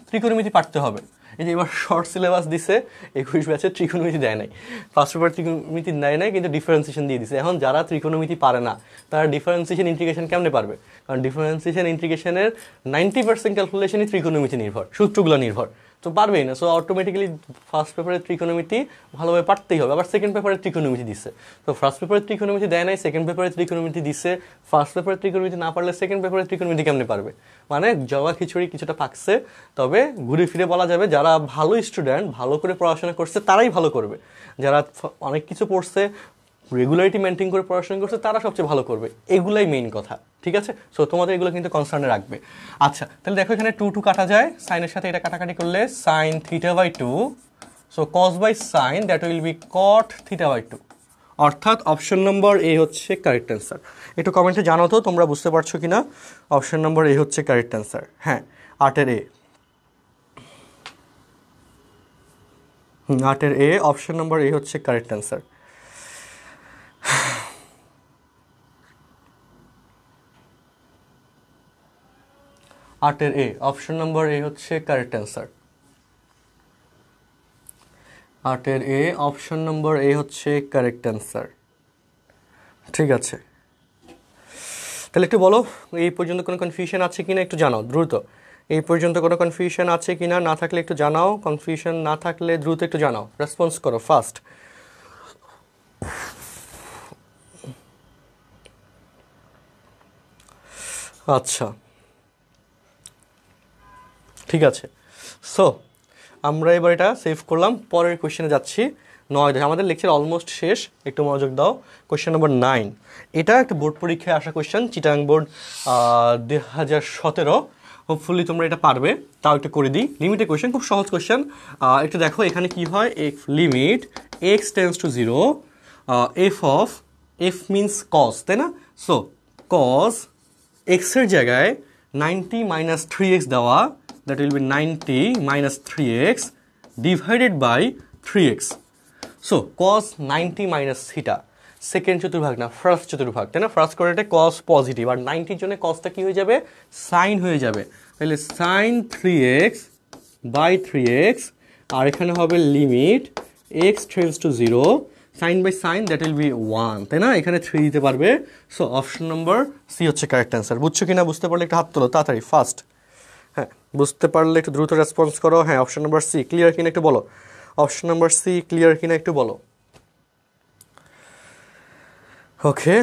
ত্রিকোণমিতি পারতে হবে। এই যে এবার শর্ট সিলেবাস দিছে, 21 ব্যাচে ত্রিকোণমিতি দেয় নাই, ফার্স্ট পেপার ত্রিকোণমিতি দেয় নাই, কিন্তু ডিফারেন্সিয়েশন দিয়ে দিছে। এখন যারা ত্রিকোণমিতি পারে না তারা ডিফারেন্সিয়েশন ইন্টিগ্রেশন কেমনে পারবে? কারণ ডিফারেন্সিয়েশন ইন্টিগ্রেশনের 90% ক্যালকুলেশনই ত্রিকোণমিতি নির্ভর, সূত্রগুলো নির্ভর, তো পারবেই না। সো অটোমেটিক্যালি ফার্স্ট পেপারের ত্রিকোণমিতি ভালোভাবে পারতেই হবে। আবার সেকেন্ড পেপারের ত্রিকোণমিতি দিচ্ছে, তো ফার্স্ট পেপারের ত্রিকোণমিতি দেয় নাই, সেকেন্ড পেপারের ত্রিকোণমিতি দিচ্ছে। ফার্স্ট পেপারের ত্রিকোণমিতি না পারলে সেকেন্ড পেপারের ত্রিকোণমিতি কেমনে পারবে? মানে জবা খিচুড়ি কিছুটা পাকছে। তবে ঘুরে ফিরে বলা যাবে যারা ভালো স্টুডেন্ট, ভালো করে পড়াশোনা করছে তারাই ভালো করবে। যারা অনেক কিছু পড়ছে, রেগুলারিটি মেনটেন করে পড়াশোনা করছে, তারা সবচেয়ে ভালো করবে। এগুলাই মেইন কথা, ঠিক আছে? সো তোমাদের এগুলো কিন্তু কনসার্নে রাখবে। আচ্ছা, তাহলে দেখো এখানে 2 কাটা যায়, সাইনের সাথে এটা কাটাকাটি করলে সাইন θ/2 সো cos বাই sine that will be cot theta by 2, অর্থাৎ অপশন নম্বর এ হচ্ছে কারেক্ট অ্যান্সার। একটু কমেন্টে জানাও তো তোমরা বুঝতে পারছো কিনা। অপশন নম্বর এ হচ্ছে কারেক্ট অ্যান্সার। হ্যাঁ, 8-এর এ, 8-এর এ, অপশন নম্বর এ হচ্ছে কারেক্ট অ্যান্সার। 8-এর এ, অপশন নম্বর এ হচ্ছে কারেক্ট অ্যান্সার। 8-এর এ, অপশন নম্বর এ হচ্ছে কারেক্ট অ্যান্সার। ঠিক আছে, তাহলে একটু বলো এই পর্যন্ত কোনো কনফিউশন আছে কিনা, একটু জানাও দ্রুত। এই পর্যন্ত কোনো কনফিউশন আছে কিনা, না থাকলে একটু জানাও। কনফিউশন না থাকলে দ্রুত একটু জানাও, রেসপন্স করো ফাস্ট। আচ্ছা, ঠিক আছে। সো আমরা এবার এটা সেভ করলাম, পরের কোয়েশ্চেনে যাচ্ছি। 9, আমাদের লেকচার অলমোস্ট শেষ, একটু মনোযোগ দাও। কোয়েশ্চেন নম্বর 9, এটা একটা বোর্ড পরীক্ষায় আসা কোয়েশ্চেন, চিটাং বোর্ড 2017। হোপফুলি তোমরা এটা পারবে, তাও একটু করে দিই। লিমিটেড কোয়েশ্চেন, খুব সহজ কোয়েশ্চেন। একটু দেখো এখানে কি হয়, limit x tends to 0, f of, f means cos, তাই না? সো কস এক্সের জায়গায় 90 মাইনাস 3x দেওয়া, that will be 90 minus 3x divided by 3x. So cos 90 minus theta, second চতুর্ভাগ না ফার্স্ট চতুর্ভাগ, তাই না? ফার্স্ট কোয়াড্রেন্টে cos পজিটিভ, আর 90-র জন্য cosটা কি হয়ে যাবে, সাইন হয়ে যাবে। তাহলে সাইন 3x বাই 3x, আর এখানে হবে limit x tends to 0, sine by sine that will be 1, তাই না? এখানে 3 দিতে পারবে। সো অপশন নম্বর সি হচ্ছে কারেক্ট অ্যান্সার। বুঝছো কিনা? বুঝতে পারলে একটু হাত তোলো তাড়াতাড়ি, ফাস্ট। হ্যাঁ, বুঝতে পারলে একটু দ্রুত রেসপন্স করো। হ্যাঁ, অপশন নাম্বার সি ক্লিয়ার কিনা একটু বলো। অপশন নাম্বার সি ক্লিয়ার কিনা একটু বলো। ওকে,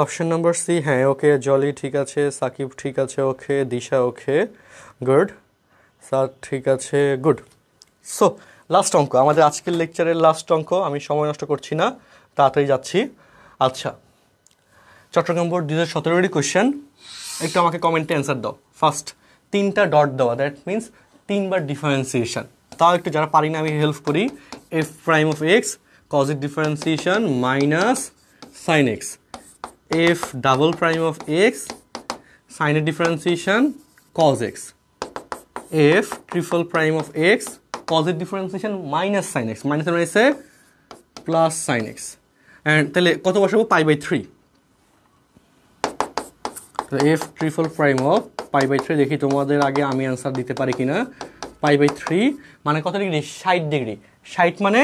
অপশন নাম্বার সি, হ্যাঁ ওকে। জলি ঠিক আছে, সাকিব ঠিক আছে, ওকে। দিশা ওকে, গুড। স্যার ঠিক আছে, গুড। সো লাস্ট অঙ্ক, আমাদের আজকের লেকচারের লাস্ট অঙ্ক। আমি সময় নষ্ট করছি না, তাড়াতাড়ি যাচ্ছি। আচ্ছা, চট্টগ্রাম বোর্ড 2017-এরই কোয়েশ্চেন। একটু আমাকে কমেন্টে অ্যান্সার দাও ফার্স্ট। 3টা ডট দেওয়া, দ্যাট মিনস 3বার ডিফারেন্সিয়েশন। তাও একটু যারা পারি না আমি হেল্প করি। F prime of x cos এর differentiation minus sine x, f double prime of x সাইনের differentiation cos x, f triple prime of x cos এর differentiation minus sine x, minus মাইনাসে প্লাস সাইন এক্স। অ্যান্ড তাহলে কত বসাবো, pi by 3। F triple prime of pi by 3, দেখি তোমাদের আগে আমি অ্যান্সার দিতে পারি কিনা। পাই বাই 3 মানে কত ডিগ্রি, 60 ডিগ্রি। 60 মানে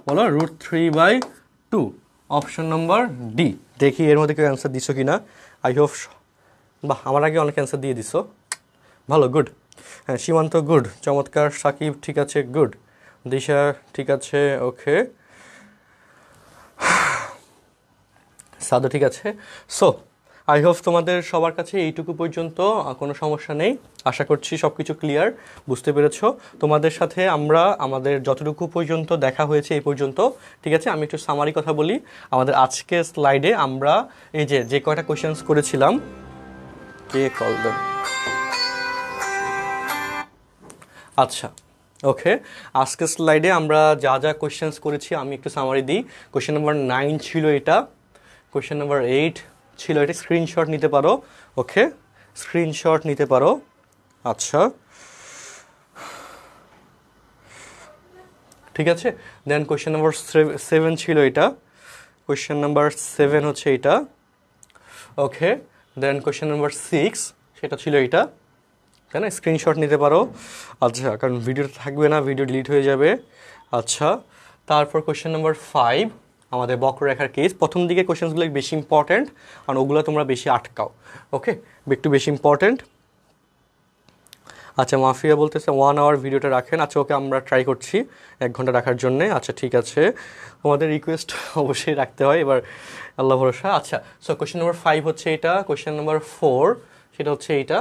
বলো √3/2, অপশন নম্বর ডি। দেখি এর মধ্যে কেউ অ্যান্সার দিছো কিনা। আই হোপ, বাহ, আমার আগে অনেক অ্যান্সার দিয়ে দিছো, ভালো, গুড। হ্যাঁ, সীমান্ত গুড, চমৎকার। সাকিব ঠিক আছে, গুড। দিশা ঠিক আছে, ওকে। সাদু ঠিক আছে। সো আই হোপ তোমাদের সবার কাছে এইটুকু পর্যন্ত কোনো সমস্যা নেই। আশা করছি সব কিছু ক্লিয়ার, বুঝতে পেরেছ। তোমাদের সাথে আমরা আমাদের যতটুকু পর্যন্ত দেখা হয়েছে এই পর্যন্ত, ঠিক আছে। আমি একটু সামারি কথা বলি। আমাদের আজকের স্লাইডে আমরা এই যে কয়টা কোয়েশ্চেন্স করেছিলাম, কে কল দেন, আচ্ছা ওকে। আজকের স্লাইডে আমরা যা যা কোয়েশ্চেন্স করেছি আমি একটু সামারি দিই। কোয়েশ্চেন নাম্বার 9 ছিল এটা, কোয়েশ্চেন নাম্বার 8 ছিল এটা, স্ক্রিনশট নিতে পারো, ওকে, স্ক্রিনশট নিতে পারো। আচ্ছা, ঠিক আছে। দেন কোয়েশ্চেন নাম্বার 7 ছিল এটা, কোয়েশ্চেন নাম্বার 7 হচ্ছে এটা, ওকে। দেন কোয়েশ্চেন নাম্বার 6 সেটা ছিল এটা, তাই না? স্ক্রিনশট নিতে পারো। আচ্ছা, কারণ ভিডিওটা থাকবে না, ভিডিও ডিলিট হয়ে যাবে। আচ্ছা, তারপর কোয়েশ্চেন নাম্বার 5 আমাদের বক্ররেখার কেস। প্রথম দিকে কোয়েশ্চেন্সগুলো বেশি ইম্পর্ট্যান্ট, কারণ ওগুলো তোমরা বেশি আটকাও, ওকে, একটু বেশি ইম্পর্ট্যান্ট। আচ্ছা, মাফিয়া বলতেছে 1 আওয়ার ভিডিওটা রাখেন। আচ্ছা ওকে, আমরা ট্রাই করছি 1 ঘন্টা রাখার জন্যে। আচ্ছা ঠিক আছে, তোমাদের রিকোয়েস্ট অবশ্যই রাখতে হয়, এবার আল্লাহ ভরসা। আচ্ছা, সো কোয়েশ্চেন নাম্বার 5 হচ্ছে এটা, কোয়েশ্চেন নাম্বার 4 সেটা হচ্ছে এইটা,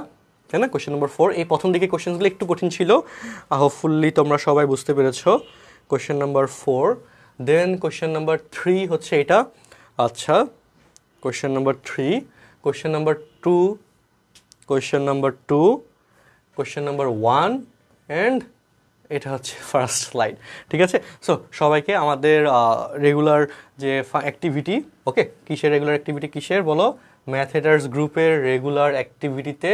তাই না? কোয়েশ্চেন নাম্বার 4, এই প্রথম দিকে কোয়েশ্চেনগুলো একটু কঠিন ছিল, হোপফুলি তোমরা সবাই বুঝতে পেরেছো। কোয়েশ্চেন নাম্বার 4, দেন কোয়েশ্চেন নাম্বার 3 হচ্ছে এটা। আচ্ছা, question number 3, question number 2, question number 2, question number 1 and এটা হচ্ছে ফার্স্ট স্লাইড, ঠিক আছে। সো সবাইকে আমাদের রেগুলার যে অ্যাক্টিভিটি, ওকে, কিসের রেগুলার অ্যাক্টিভিটি, কিসের বলো, ম্যাথ হেডার্স গ্রুপের রেগুলার অ্যাক্টিভিটিতে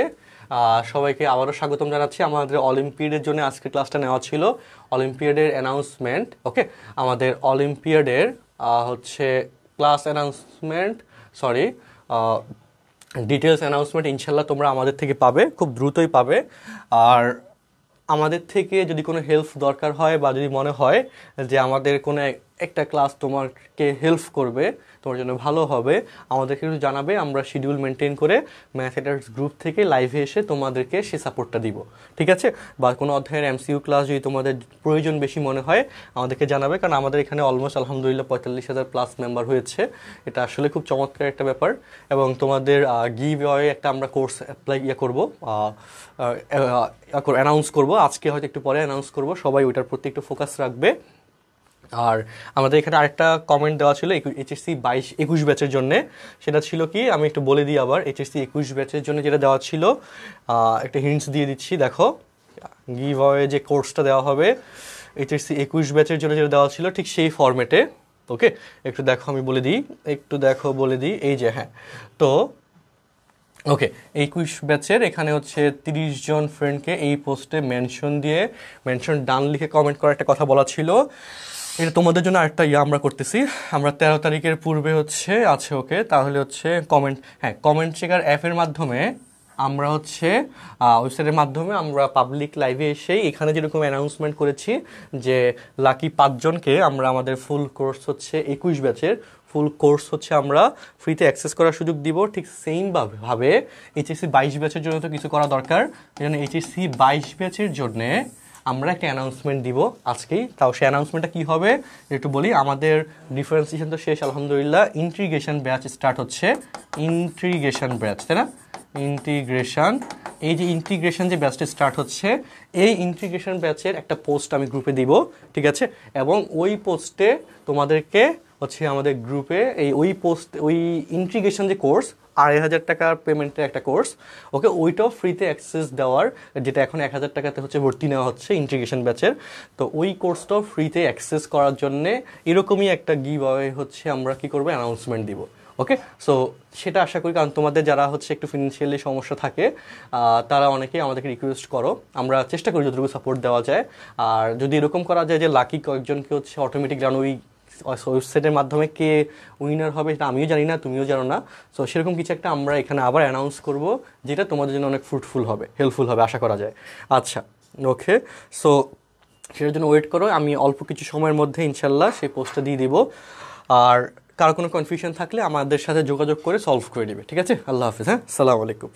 সবাইকে আবারও স্বাগতম জানাচ্ছি। আমাদের অলিম্পিয়াডের জন্য আজকে ক্লাসটা নেওয়া ছিল, অলিম্পিয়াডের অ্যানাউন্সমেন্ট, ওকে। আমাদের অলিম্পিয়াডের হচ্ছে class announcement, sorry, details announcement ইনশাল্লাহ তোমরা আমাদের থেকে পাবে, খুব দ্রুতই পাবে। আর আমাদের থেকে যদি কোনো হেল্প দরকার হয় বা যদি মনে হয় যে আমাদের কোনো একটা ক্লাস তোমাকে হেল্প করবে, তোমার জন্য ভালো হবে, আমাদেরকে একটু জানাবে। আমরা শিডিউল মেনটেন করে ম্যাথ হেডার্স গ্রুপ থেকে লাইভে এসে তোমাদেরকে সে সাপোর্টটা দিব, ঠিক আছে। বা কোনো অধ্যায়ের এমসিইউ ক্লাস যদি তোমাদের প্রয়োজন বেশি মনে হয় আমাদেরকে জানাবে, কারণ আমাদের এখানে অলমোস্ট আলহামদুলিল্লাহ 45,000 প্লাস মেম্বার হয়েছে। এটা আসলে খুব চমৎকার একটা ব্যাপার। এবং তোমাদের গিভ অ্যাওয়ে একটা আমরা কোর্স অ্যাপ্লাই করবো, অ্যানাউন্স করবো আজকে, হয়তো একটু পরে অ্যানাউন্স করবো, সবাই ওইটার প্রতি একটু ফোকাস রাখবে। আর আমাদের এখানে আরেকটা কমেন্ট দেওয়া ছিল এইচএসসি 22-21 ব্যাচের জন্য, সেটা ছিল কি, আমি একটু বলে দিই আবার। এইচএসসি 21 ব্যাচের জন্য যেটা দেওয়া ছিল, একটা হিন্টস দিয়ে দিচ্ছি, দেখো গিভ অ্যাওয়ে যে কোর্সটা দেওয়া হবে এইচএসসি 21 ব্যাচের জন্য যেটা দেওয়া ছিল ঠিক সেই ফরম্যাটে, ওকে। একটু দেখো, আমি বলে দিই, একটু দেখো বলে দিই, এই যে, হ্যাঁ, তো ওকে, 21 ব্যাচের এখানে হচ্ছে 30 জন ফ্রেন্ডকে এই পোস্টে মেনশন ডান লিখে কমেন্ট করার একটা কথা বলা ছিল। এটা তোমাদের জন্য আরেকটা আমরা করতেছি, আমরা 13 তারিখের পূর্বে হচ্ছে আছে, ওকে। তাহলে হচ্ছে কমেন্ট চেকার অ্যাপের মাধ্যমে আমরা হচ্ছে ওয়েবসাইটের মাধ্যমে আমরা পাবলিক লাইভে এসেই এখানে যেরকম অ্যানাউন্সমেন্ট করেছি যে লাকি 5 জনকে আমরা আমাদের ফুল কোর্স হচ্ছে 21 ব্যাচের ফুল কোর্স হচ্ছে আমরা ফ্রিতে অ্যাক্সেস করার সুযোগ দিব, ঠিক সেম ভাবে এইচএসসি 22 ব্যাচের জন্য তো কিছু করা দরকার। এই জন্য এইচএসসি 22 ব্যাচের জন্যে আমরা একটা অ্যানাউন্সমেন্ট দিব আজকেই। তাও সেই অ্যানাউন্সমেন্টটা কী হবে একটু বলি। আমাদের ডিফারেন্সিয়েশন তো শেষ আলহামদুলিল্লাহ, ইন্টিগ্রেশন ব্যাচ স্টার্ট হচ্ছে, ইন্টিগ্রেশন ব্যাচ, তাই না, ইন্টিগ্রেশন। এই যে ইন্টিগ্রেশন যে ব্যাচটা স্টার্ট হচ্ছে, এই ইন্টিগ্রেশন ব্যাচের একটা পোস্ট আমি গ্রুপে দিব, ঠিক আছে। এবং ওই পোস্টে তোমাদেরকে হচ্ছে আমাদের গ্রুপে ওই ইন্টিগ্রেশন যে কোর্স 2,500 টাকার পেমেন্টের একটা কোর্স, ওকে, ওইটাও ফ্রিতে অ্যাক্সেস দেওয়ার, যেটা এখন 1,000 টাকাতে হচ্ছে ভর্তি নেওয়া হচ্ছে ইন্টিগ্রেশন ব্যাচের। তো ওই কোর্সটাও ফ্রিতে অ্যাক্সেস করার জন্যে এরকমই একটা গিভ অ্যাওয়ে হচ্ছে আমরা কি করবো, অ্যানাউন্সমেন্ট দিব, ওকে। সো সেটা আশা করি, কারণ তোমাদের যারা হচ্ছে একটু ফিনান্সিয়ালি সমস্যা থাকে তারা অনেকেই আমাদেরকে রিকোয়েস্ট করো, আমরা চেষ্টা করি যতটুকু সাপোর্ট দেওয়া যায়। আর যদি এরকম করা যায় যে লাকি কয়েকজনকে হচ্ছে অটোমেটিক, কারণ ওই ওয়েবসাইটের মাধ্যমে কে উইনার হবে সেটা আমিও জানি না, তুমিও জানো না। সো সেরকম কিছু একটা আমরা এখানে আবার অ্যানাউন্স করব, যেটা তোমাদের জন্য অনেক ফ্রুটফুল হবে, হেল্পফুল হবে আশা করা যায়। আচ্ছা, ওকে, সো সেটার জন্য ওয়েট করো, আমি অল্প কিছু সময়ের মধ্যে ইনশাল্লাহ সেই পোস্টটা দিয়ে দিব। আর কারো কোনো কনফিউশন থাকলে আমাদের সাথে যোগাযোগ করে সলভ করে দিবে, ঠিক আছে। আল্লাহ হাফিজ, হ্যাঁ, আসসালামু আলাইকুম।